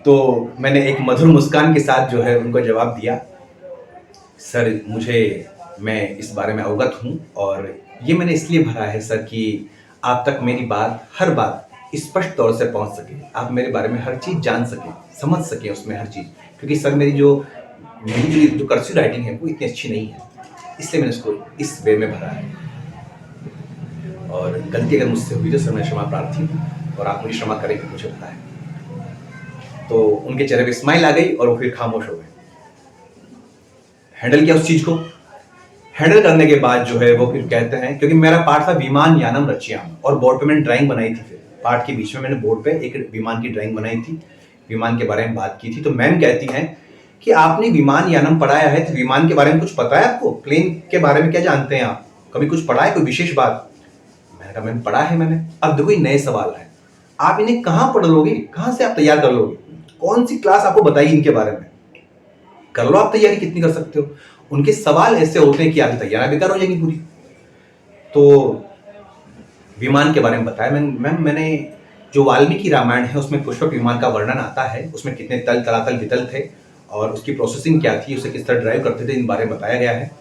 तो मैंने एक मधुर मुस्कान के साथ जो है उनको जवाब दिया, सर मैं इस बारे में अवगत हूं और ये मैंने इसलिए भरा है सर कि आप तक मेरी बात, हर बात स्पष्ट तौर से पहुंच सके, आप मेरे बारे में हर चीज जान सके, समझ सके उसमें हर चीज। क्योंकि सर मेरी जो कर्सिव राइटिंग है वो इतनी अच्छी नहीं है, इसलिए मैंने उसको इस वे में भरा है। और गलती अगर मुझसे हुई तो सर मैं क्षमा प्रार्थी हूँ और आप मुझे क्षमा करेंगे, मुझे पता है। तो उनके चेहरे पे स्माइल आ गई और वो फिर खामोश हो गए। हैंडल किया उस चीज को। हैंडल करने के बाद जो है वो फिर कहते हैं, क्योंकि मेरा पार्ट था विमान यानम रचयाम, और बोर्ड पे मैंने ड्राइंग बनाई थी। फिर पार्ट के बीच में मैंने बोर्ड पे एक विमान की ड्राइंग बनाई थी, विमान के बारे में बात की थी। तो मैम कहती हैं कि आपने विमान यानम पढ़ाया है, तो विमान के बारे में कुछ पता है आपको? प्लेन के बारे में क्या जानते हैं आप? कभी कुछ पढ़ा है, कोई विशेष बात? मैंने कहा मैम पढ़ा है मैंने। अब देखो ये नए सवाल है, आप इन्हें कहाँ पढ़ लोगे, कहाँ से आप तैयार कर लोगे? कौन सी क्लास आपको बताई इनके बारे में? कर लो आप तैयारी, कितनी कर सकते हो। उनके सवाल ऐसे होते हैं कि आपकी तैयारी बेकार हो जाएगी पूरी। तो विमान के बारे में बताया मैम। मैंने जो वाल्मीकि रामायण है उसमें पुष्पक विमान का वर्णन आता है, उसमें कितने तल, तलातल, वितल थे और उसकी प्रोसेसिंग क्या थी, उसे किस तरह ड्राइव करते थे, इन बारे में बताया गया है।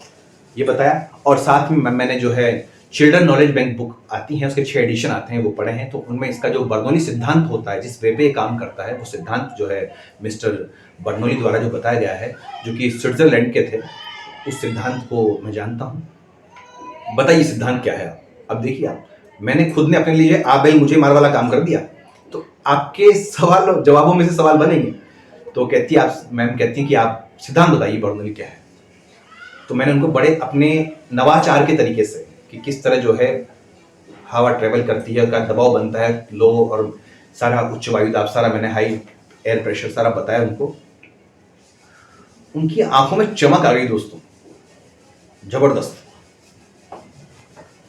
ये बताया। और साथ में मैंने जो है चिल्ड्रन नॉलेज बैंक बुक आती है, उसके 6 एडिशन आते हैं, वो पढ़े हैं। तो उनमें इसका जो बर्नौली सिद्धांत होता है, जिस वे पे काम करता है, वो सिद्धांत जो है मिस्टर बर्नौली द्वारा जो बताया गया है, जो कि स्विट्जरलैंड के थे, उस सिद्धांत को मैं जानता हूँ। बताइए सिद्धांत क्या है? अब देखिए आप, मैंने खुद ने अपने लिए आप भाई मुझे मार वाला काम कर दिया, तो आपके सवाल जवाबों में से सवाल बनेंगे। तो कहती है आप, मैम कहती है कि आप सिद्धांत बताइए बर्नौली क्या है। तो मैंने उनको बड़े अपने नवाचार के तरीके से कि किस तरह जो है हवा ट्रेवल करती है, का दबाव बनता है लो और सारा उच्च वायु दाब, सारा मैंने हाई एयर प्रेशर सारा बताया उनको। उनकी आंखों में चमक आ गई दोस्तों, जबरदस्त।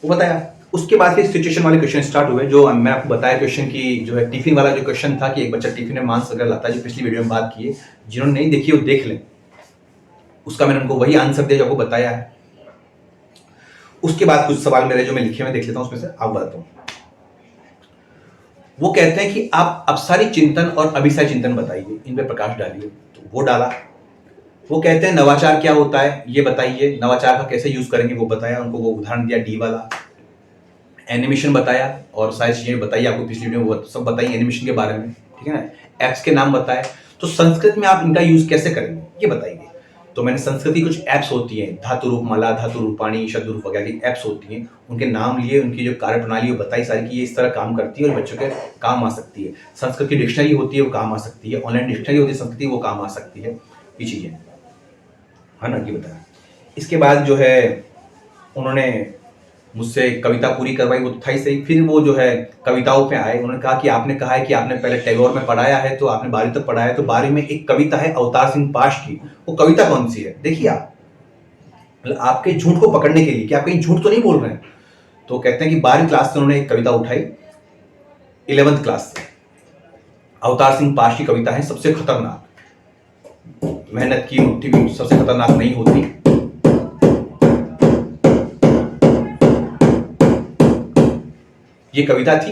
वो बताया। उसके बाद फिर सिचुएशन वाले क्वेश्चन स्टार्ट हुए, जो मैं आपको बताया क्वेश्चन की जो है टिफिन वाला जो क्वेश्चन था कि एक बच्चा टिफिन में मांस वगैरह लाता है, जो पिछली वीडियो में बात की है, जिन्होंने नहीं देखी वो देख लें। उसका मैंने उनको वही आंसर दिया जो आपको बताया है। उसके बाद कुछ सवाल मेरे जो मैं लिखे हुए देख लेता हूं, उसमें से आप बताता हूं। वो कहते हैं कि आप अपसारी चिंतन और अभिसारी चिंतन बताइए, इन पे प्रकाश डालिए। तो वो डाला। वो कहते हैं नवाचार क्या होता है ये बताइए, नवाचार का कैसे यूज करेंगे वो बताया उनको। वो उदाहरण दिया डी वाला। एनिमेशन बताया और सारी चीजें बताई आपको पिछली वीडियो में, वो सब बताई एनिमेशन के बारे में, ठीक है ना। एप्स के नाम बताए। तो संस्कृत में आप इनका यूज कैसे करेंगे ये बताइए। तो मैंने संस्कृत की कुछ ऐप्स होती हैं, धातु रूप माला, धातु रूपाणी, शब्द रूप वगैरह की ऐप्स होती हैं, उनके नाम लिए, उनकी जो कार्य प्रणाली वो बताई सारी की ये इस तरह काम करती है और बच्चों के काम आ सकती है। संस्कृत की डिक्शनरी होती है वो काम आ सकती है, ऑनलाइन डिक्शनरी होती है संस्कृत की वो काम आ सकती है, ये चीजें है ना, ये बताया। इसके बाद जो है उन्होंने मुझसे कविता पूरी करवाई, वो था ही सही। फिर वो जो है कविताओं पे आए। उन्होंने कहा कि आपने कहा है कि आपने पहले टैगोर में पढ़ाया है, तो आपने 12वीं तक पढ़ा है, तो 12वीं में एक कविता है अवतार सिंह पाश की, वो कविता कौन सी है? देखिए आप, मतलब आपके झूठ को पकड़ने के लिए कि आप कहीं झूठ तो नहीं बोल रहे हैं। तो कहते हैं कि 12वीं क्लास से उन्होंने एक कविता उठाई 11th क्लास से। अवतार सिंह पाश की कविता है सबसे खतरनाक, मेहनत की मुट्ठी भी सबसे खतरनाक नहीं होती। ये कविता थी।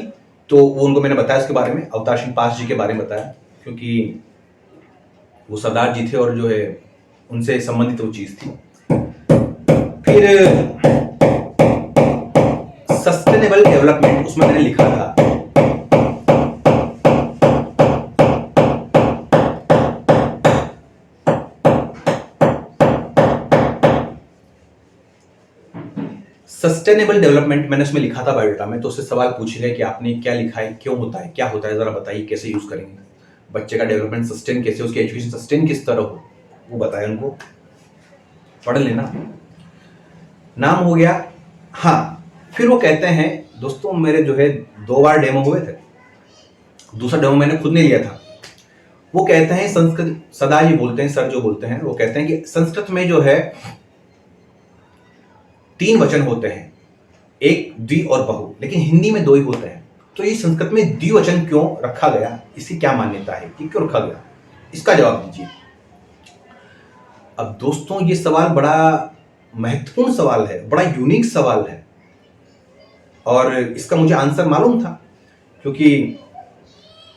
तो वो उनको मैंने बताया उसके बारे में, अवतार सिंह पाश जी के बारे में बताया, क्योंकि वो सरदार जी थे और जो है उनसे संबंधित वो चीज थी। फिर सस्टेनेबल डेवलपमेंट, उसमें मैंने लिखा था सस्टेनेबल डेवलपमेंट, मैंने उसमें लिखा था बायोडाटा में। तो उससे सवाल पूछ रहे कि आपने क्या लिखा है, क्यों होता है, क्या होता है, जरा बताइए कैसे यूज करेंगे, बच्चे का डेवलपमेंट सस्टेन कैसे, उसकी एजुकेशन सस्टेन किस तरह हो, वो बताया उनको। पढ़ लेना। नाम हो गया। हाँ, फिर वो कहते हैं दोस्तों मेरे जो है 2 बार डेमो हुए थे, दूसरा डेमो मैंने खुद ने लिया था। वो कहते हैं संस्कृत, सदा ये बोलते हैं सर जो बोलते हैं, वो कहते हैं कि संस्कृत में जो है 3 वचन होते हैं, एक, द्वि और बहु, लेकिन हिंदी में 2 ही होते हैं। तो ये संस्कृत में द्विवचन क्यों रखा गया, इसकी क्या मान्यता है, ये क्यों रखा गया, इसका जवाब दीजिए। अब दोस्तों ये सवाल बड़ा महत्वपूर्ण सवाल है, बड़ा यूनिक सवाल है, और इसका मुझे आंसर मालूम था क्योंकि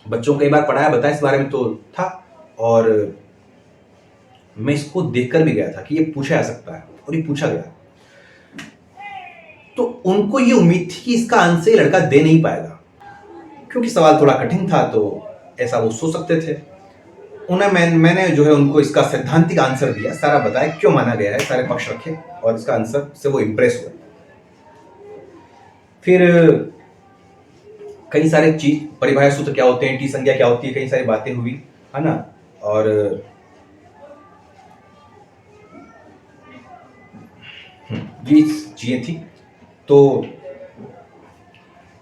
बच्चों को कई बार पढ़ाया बताया इस बारे में तो था, और मैं इसको देखकर भी गया था कि ये पूछा जा सकता है, और ये पूछा गया। तो उनको ये उम्मीद थी कि इसका आंसर लड़का दे नहीं पाएगा, क्योंकि सवाल थोड़ा कठिन था, तो ऐसा वो सोच सकते थे। उन्हें मैंने जो है उनको इसका सैद्धांतिक आंसर दिया, सारा बताया क्यों माना गया है, सारे पक्ष रखे, और इसका आंसर से वो इम्प्रेस हुए। फिर कई सारे चीज, परिभाषा सूत्र क्या होते हैं, टी संज्ञा क्या होती है, कई सारी बातें हुई, है ना। और ये चीजें थी, तो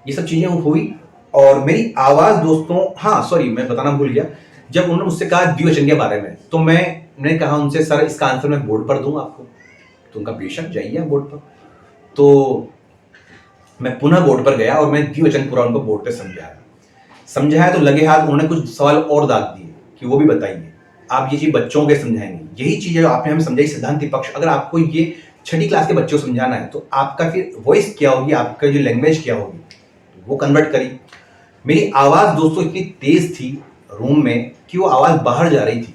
ये सब चीजें हुई। और मेरी आवाज दोस्तों, हाँ सॉरी मैं बताना भूल गया, जब उन्होंने मुझसे कहा द्विवचन के बारे में, तो मैंने कहा उनसे सर इसका आंसर मैं बोर्ड पर दूं आपको। तो उनका बेशक जाइए बोर्ड पर। तो मैं पुनः बोर्ड पर गया और मैं द्विवचन पूरा उनको बोर्ड पे समझाया। तो लगे हाथ उन्होंने कुछ सवाल और दाग दिए कि वो भी बताइए, आप ये चीज बच्चों के समझाएंगे, यही चीज जो आपने हमें समझाई सिद्धांतिक पक्ष, अगर आपको ये 6ठी क्लास के बच्चों को समझाना है तो आपका फिर वॉइस क्या होगी, आपका जो लैंग्वेज क्या होगी, वो कन्वर्ट करी। मेरी आवाज दोस्तों इतनी तेज थी रूम में कि वो आवाज बाहर जा रही थी,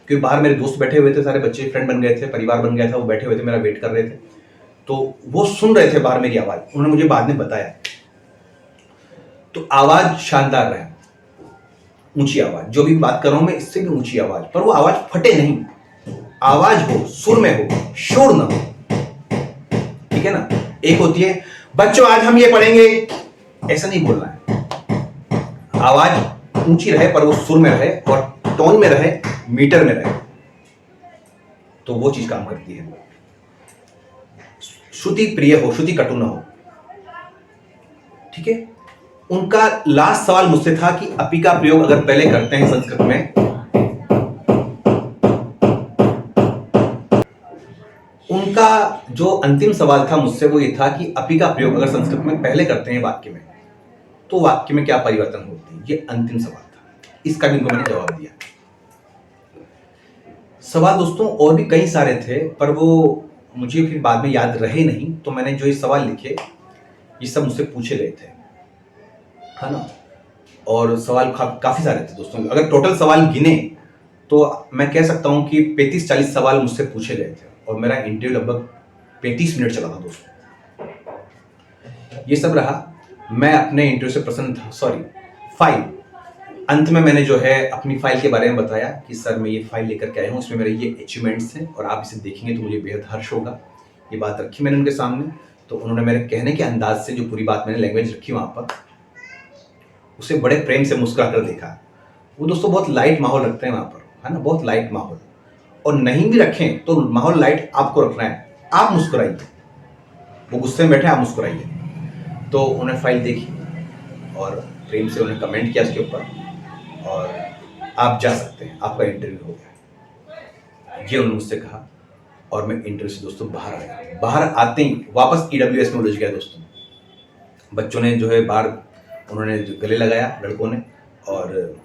क्योंकि बाहर मेरे दोस्त बैठे हुए थे, सारे बच्चे फ्रेंड बन गए थे, परिवार बन गया था, वो बैठे हुए थे, मेरा वेट कर रहे थे। तो वो सुन रहे थे बाहर मेरी आवाज, उन्होंने मुझे बाद में बताया। तो आवाज शानदार रहे, ऊंची आवाज, जो भी बात कर रहा हूं मैं इससे भी ऊंची आवाज, पर वो आवाज फटे नहीं, आवाज हो, सुर में हो, शोर ना हो, ठीक है ना। एक होती है बच्चों आज हम ये पढ़ेंगे, ऐसा नहीं बोलना है। आवाज ऊंची रहे पर वो सुर में रहे और टोन में रहे, मीटर में रहे, तो वो चीज काम करती है। श्रुति प्रिय हो, श्रुति कटु न हो, ठीक है। उनका लास्ट सवाल मुझसे था कि अपी का प्रयोग अगर पहले करते हैं संस्कृत में, उनका जो अंतिम सवाल था मुझसे वो ये था कि अपी का प्रयोग अगर संस्कृत में पहले करते हैं वाक्य में, तो वाक्य में क्या परिवर्तन होते हैं, ये अंतिम सवाल था। इसका भी उनको मैंने जवाब दिया। सवाल दोस्तों और भी कई सारे थे, पर वो मुझे फिर बाद में याद रहे नहीं, तो मैंने जो ये सवाल लिखे ये सब मुझसे पूछे गए थे, है ना। और सवाल काफी सारे थे दोस्तों, अगर टोटल सवाल गिने तो मैं कह सकता हूं कि 35-40 सवाल मुझसे पूछे गए थे और मेरा इंटरव्यू लगभग 35 मिनट चला था दोस्तों। ये सब रहा, मैं अपने इंटरव्यू से प्रसन्न था। सॉरी, फाइल, अंत में मैंने जो है अपनी फाइल के बारे में बताया कि सर मैं ये फाइल लेकर के आया हूँ, इसमें मेरे ये अचीवमेंट्स हैं और आप इसे देखेंगे तो मुझे बेहद हर्ष होगा। ये बात रखी मैंने उनके सामने, तो उन्होंने मेरे कहने के अंदाज से जो पूरी बात मैंने लैंग्वेज रखी वहाँ पर, उसे बड़े प्रेम से मुस्कुरा कर देखा। वो दोस्तों बहुत लाइट माहौल रखते हैं वहाँ पर, है ना, बहुत लाइट माहौल। और नहीं भी रखें तो माहौल लाइट आपको रखना है, आप मुस्कुराइए, वो गुस्से में बैठे आप मुस्कुराइए। तो उन्हें फाइल देखी और प्रेम से उन्हें कमेंट किया उसके ऊपर, और आप जा सकते हैं, आपका इंटरव्यू हो गया, ये उन्होंने मुझसे कहा। और मैं इंटरव्यू से दोस्तों बाहर आया। बाहर आते ही वापस EWS में उलझ गया दोस्तों। बच्चों ने जो है बाहर उन्होंने जो गले लगाया लड़कों ने, और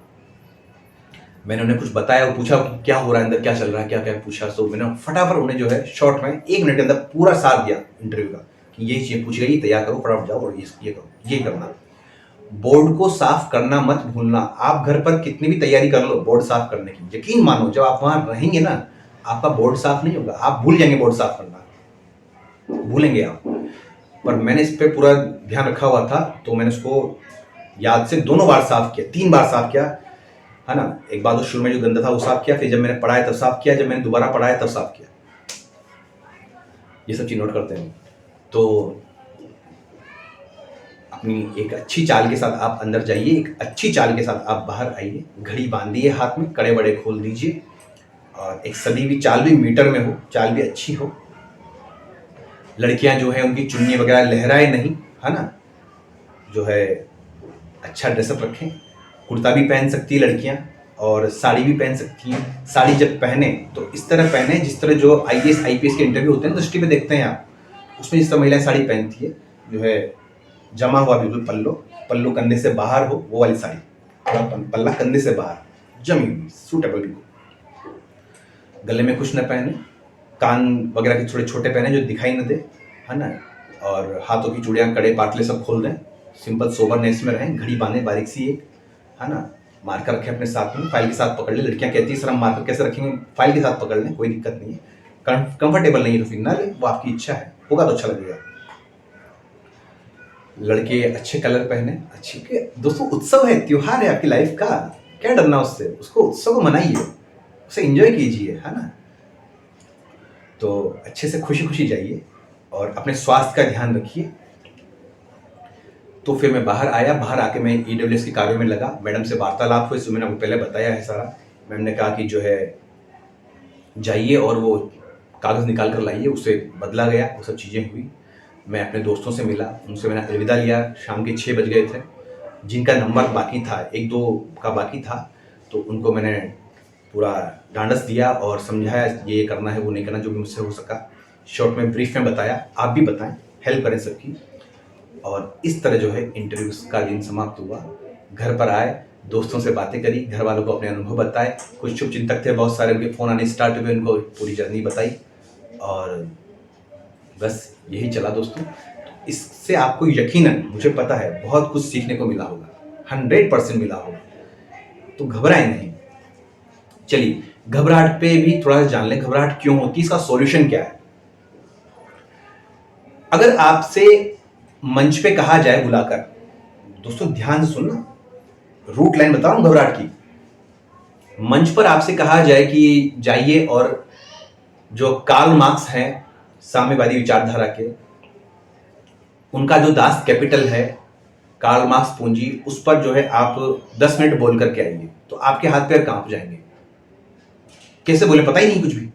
मैंने उन्हें कुछ बताया, वो पूछा क्या हो रहा है अंदर, क्या चल रहा है, क्या क्या पूछा। तो मैंने फटाफट उन्हें जो है शॉर्ट में 1 मिनट के अंदर पूरा सार दिया इंटरव्यू का कि ये चीज़ पूछ गई, तैयार करो, फटाफट जाओ और ये करो, ये करना। बोर्ड को साफ करना मत भूलना। आप घर पर कितनी भी तैयारी कर लो बोर्ड साफ करने की, यकीन मानो जब आप वहां रहेंगे ना, आपका बोर्ड साफ नहीं होगा, आप भूल जाएंगे बोर्ड साफ करना, भूलेंगे आप। पर मैंने इस पे पूरा ध्यान रखा हुआ था, तो मैंने उसको याद से 2 बार साफ किया, 3 बार साफ किया, है ना। एक बार तो शुरू में जो गंदा था वो साफ किया, फिर जब मैंने पढ़ाया तब साफ किया, जब मैंने दोबारा पढ़ाया तब साफ किया। ये सब चीज नोट करते हैं। तो अपनी एक अच्छी चाल के साथ आप अंदर जाइए, एक अच्छी चाल के साथ आप बाहर आइए, घड़ी बांधिए हाथ में, कड़े बड़े खोल दीजिए, और एक सदी हुई चाल भी मीटर में हो, चाल भी अच्छी हो। लड़कियां जो है उनकी चुन्नी वगैरह लहराए नहीं, है ना, जो है अच्छा ड्रेसअप रखें। कुर्ता भी पहन सकती है लड़कियां और साड़ी भी पहन सकती हैं। साड़ी जब पहने तो इस तरह पहने जिस तरह जो IAS IPS के इंटरव्यू होते हैं ना, दृष्टि पे देखते हैं आप, उसमें जिस तरह महिलाएं साड़ी पहनती है, जो है जमा हुआ बिल्कुल पल्लू कंधे से बाहर हो, वो वाली साड़ी, पल्ला कंधे से बाहर जमी हुई, सूटेबल बिल्कुल। गले में कुछ न पहने, कान वगैरह के थोड़े छोटे पहने जो दिखाई न दे, है ना, और हाथों की चूड़ियाँ, कड़े पाटले सब खोल दें, सिंपल सोबरनेस में रहें। घड़ी बांधे बारीक सी एक, है ना, मार्कर रखें अपने साथ में, फाइल के साथ पकड़ ले। लड़कियां कहती है सर हम मार्कर कैसे रखेंगे, फाइल के साथ पकड़ लें, कोई दिक्कत नहीं है। कंफर्टेबल नहीं है तो फिर ना ले, वो आपकी इच्छा है, होगा तो अच्छा लगेगा। लड़के अच्छे कलर पहने, अच्छी के दोस्तों, उत्सव है, त्योहार है आपकी लाइफ का, क्या डरना उससे, उसको उत्सव को मनाइए, उसे एंजॉय कीजिए, है ना। तो अच्छे से खुशी खुशी जाइए और अपने स्वास्थ्य का ध्यान रखिए। तो फिर मैं बाहर आया, बाहर आके मैं EWS के कार्यों में लगा। मैडम से वार्तालाप हुई, मैंने आपको पहले बताया है सारा। मैम ने कहा कि जो है जाइए और वो कागज़ निकाल कर लाइए, उसे बदला गया, वो सब चीज़ें हुई। मैं अपने दोस्तों से मिला, उनसे मैंने अलविदा लिया। शाम के 6 बज गए थे। जिनका नंबर बाकी था, 1-2 का बाकी था, तो उनको मैंने पूरा डांडस दिया और समझाया ये करना है, वो नहीं करना, जो भी मुझसे हो सका शॉर्ट में ब्रीफ में बताया। आप भी बताएं, हेल्प करें सबकी। और इस तरह जो है इंटरव्यू का दिन समाप्त हुआ। घर पर आए, दोस्तों से बातें करी, घर वालों को अपने अनुभव बताए। कुछ शुभचिंतक थे बहुत सारे, उनके फ़ोन आने स्टार्ट हुए, उनको पूरी जर्नी बताई, और बस यही चला दोस्तों। इससे आपको यकीनन, मुझे पता है, बहुत कुछ सीखने को मिला होगा, 100% मिला होगा। तो घबराएं नहीं। चलिए, घबराहट पे भी थोड़ा सा जान लें, घबराहट क्यों होती है, इसका सॉल्यूशन क्या है। अगर आपसे मंच पे कहा जाए बुलाकर, दोस्तों ध्यान से सुनना, रूट लाइन बता रहा हूं घबराहट की। मंच पर आपसे कहा जाए कि जाइए और जो कार्ल मार्क्स हैं साम्यवादी विचारधारा के, उनका जो दास कैपिटल है, कार्ल मार्क्स पूंजी, उस पर जो है आप 10 मिनट बोल करके आइए, तो आपके हाथ पैर कांप जाएंगे। कैसे बोले पता ही नहीं कुछ भी।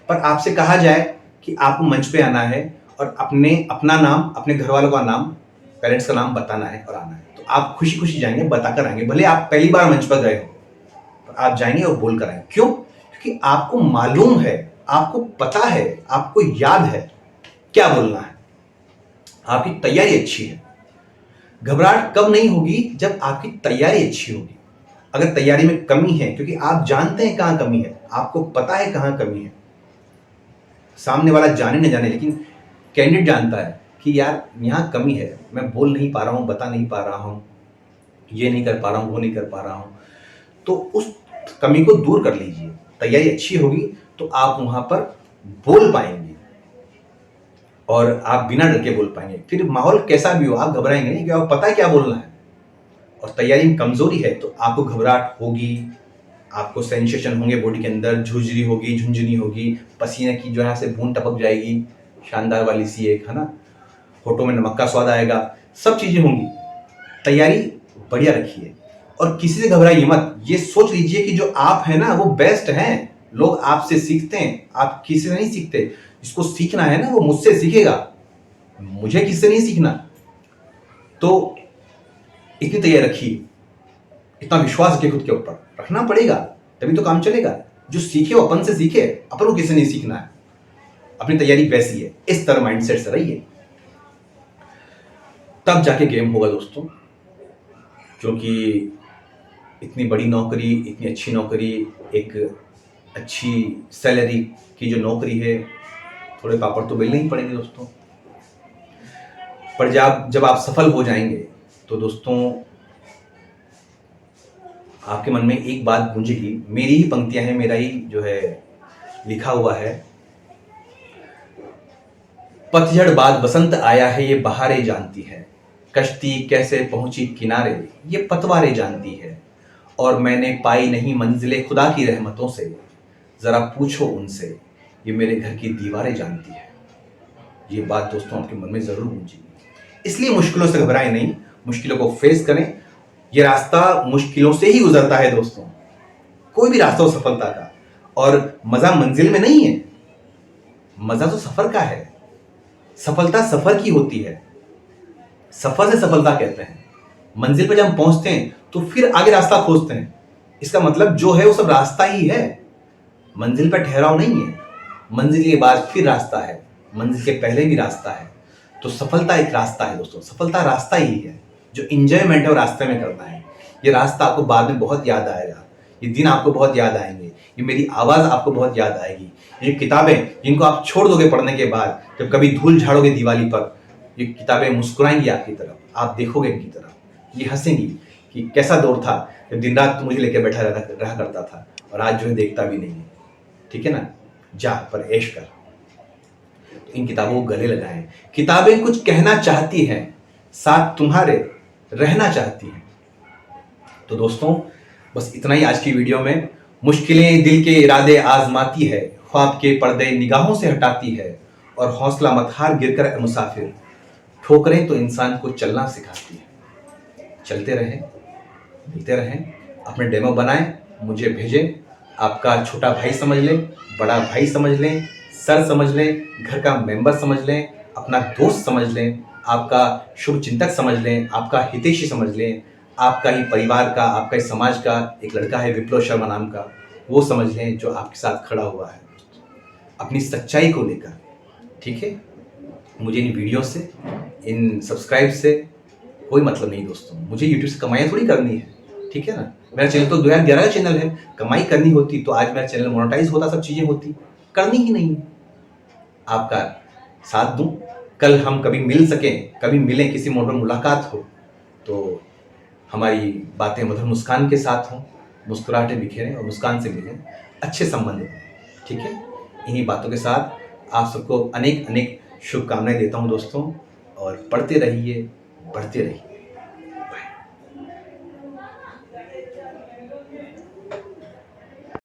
पर आपसे कहा जाए कि आपको मंच पे आना है और अपना नाम, अपने घर वालों का नाम, पेरेंट्स का नाम बताना है और आना है, तो आप खुशी खुशी जाएंगे, बताकर आएंगे। भले आप पहली बार मंच पर गए हो, पर आप जाएंगे और बोल कर आएंगे। क्यों? क्योंकि आपको मालूम है, आपको पता है, आपको याद है क्या बोलना है, आपकी तैयारी अच्छी है। घबराहट कब नहीं होगी? जब आपकी तैयारी अच्छी होगी। अगर तैयारी में कमी है, क्योंकि आप जानते हैं कहां कमी है, आपको पता है कहां कमी है, सामने वाला जाने न जाने, लेकिन कैंडिडेट जानता है कि यार यहां कमी है, मैं बोल नहीं पा रहा हूं, बता नहीं पा रहा हूं, ये नहीं कर पा रहा हूं, वो नहीं कर पा रहा हूं, तो उस कमी को दूर कर लीजिए। तैयारी अच्छी होगी तो आप वहां पर बोल पाएंगे और आप बिना डर के बोल पाएंगे। फिर माहौल कैसा भी हो, आप घबराएंगे नहीं, क्योंकि आपको पता है क्या बोलना है। और तैयारी में कमजोरी है तो आपको घबराहट होगी, आपको सेंसेशन होंगे बॉडी के अंदर, झुरझुरी होगी, झुंझुनी होगी, पसीने की जो है से बूंद टपक जाएगी, शानदार वाली सी एक, है ना, होठों में नमक का स्वाद आएगा, सब चीजें होंगी। तैयारी बढ़िया रखिए और किसी से घबराइए मत। ये सोच लीजिए कि जो आप है ना वो बेस्ट हैं, लोग आपसे सीखते हैं, आप किसी से नहीं सीखते। जिसको सीखना है ना वो मुझसे सीखेगा, मुझे किससे नहीं सीखना। तो इतनी तैयारी रखिए, इतना विश्वास रखिए, खुद के ऊपर रखना पड़ेगा, तभी तो काम चलेगा। जो सीखे वो अपन से सीखे, अपन को किसी नहीं सीखना है। अपनी तैयारी वैसी है, इस तरह माइंडसेट से रहिए, तब जाके गेम होगा दोस्तों। क्योंकि इतनी बड़ी नौकरी, इतनी अच्छी नौकरी, एक अच्छी सैलरी की जो नौकरी है, थोड़े पापड़ तो बेलने ही पड़ेंगे दोस्तों। पर जब आप सफल हो जाएंगे तो दोस्तों आपके मन में एक बात गूंजेगी, मेरी ही पंक्तियां हैं, मेरा ही जो है लिखा हुआ है, पतझड़ बाद बसंत आया है, ये बहारें जानती है, कश्ती कैसे पहुंची किनारे, ये पतवारें जानती है, और मैंने पाई नहीं मंजिलें खुदा की रहमतों से, जरा पूछो उनसे, ये मेरे घर की दीवारें जानती है। ये बात दोस्तों आपके मन में जरूर गूंजेगी। इसलिए मुश्किलों से घबराएं नहीं, मुश्किलों को फेस करें। ये रास्ता मुश्किलों से ही गुजरता है दोस्तों, कोई भी रास्ता हो सफलता का। और मजा मंजिल में नहीं है, मजा तो सफर का है। सफलता सफर की होती है, सफर से सफलता कहते हैं। मंजिल पर जब हम पहुंचते हैं तो फिर आगे रास्ता खोजते हैं। इसका मतलब जो है वो सब रास्ता ही है, मंजिल पर ठहराव नहीं है। मंजिल के बाद फिर रास्ता है, मंजिल के पहले भी रास्ता है। तो सफलता एक रास्ता है दोस्तों, सफलता रास्ता ही है। जो इंजॉयमेंट है वो रास्ते में करना है। ये रास्ता आपको बाद में बहुत याद आएगा, ये दिन आपको बहुत याद आएंगे, ये मेरी आवाज आपको बहुत याद आएगी, ये किताबें जिनको आप छोड़ दोगे पढ़ने के बाद, जब कभी धूल झाड़ोगे दिवाली पर, ये किताबें मुस्कुराएंगी आपकी तरफ, आप देखोगे इनकी तरफ, ये हंसेंगी कि कैसा दौर था जब दिन रात तू मुझे लेकर बैठा रहा करता था और आज जो है देखता भी नहीं है। ठीक है ना, जा पर ऐश कर। तो इन किताबों को गले लगाएं। किताबें कुछ कहना चाहती हैं, साथ तुम्हारे रहना चाहती हैं। तो दोस्तों बस इतना ही आज की वीडियो में। मुश्किलें दिल के इरादे आजमाती है, ख्वाब के पर्दे निगाहों से हटाती है, और हौसला मत हार गिरकर मुसाफिर, ठोकरें तो इंसान को चलना सिखाती है। चलते रहें, मिलते रहें, अपने डेमो बनाएं, मुझे भेजें। आपका छोटा भाई समझ लें, बड़ा भाई समझ लें, सर समझ लें, घर का मेंबर समझ लें, अपना दोस्त समझ लें, आपका शुभ चिंतक समझ लें, आपका हितैषी समझ लें, आपका ही परिवार का, आपका ही समाज का एक लड़का है विप्लव शर्मा नाम का, वो समझ लें जो आपके साथ खड़ा हुआ है अपनी सच्चाई को लेकर। ठीक है, मुझे इन वीडियो से, इन सब्सक्राइब से कोई मतलब नहीं दोस्तों। मुझे यूट्यूब से कमाई थोड़ी करनी है, ठीक है ना। मेरा चैनल तो 2011 का चैनल है, कमाई करनी होती तो आज मेरा चैनल मोनेटाइज होता, सब चीज़ें होती, करनी ही नहीं है। आपका साथ दूं, कल हम कभी मिल सकें, कभी मिलें, किसी मोड़ पर मुलाकात हो तो हमारी बातें मधुर मुस्कान के साथ हों, मुस्कुराहटें बिखेरें और मुस्कान से मिलें, अच्छे संबंध हों। ठीक है, इन्हीं बातों के साथ आप सबको अनेक अनेक शुभकामनाएं देता हूं दोस्तों, और पढ़ते रहिए, बढ़ते रहिए।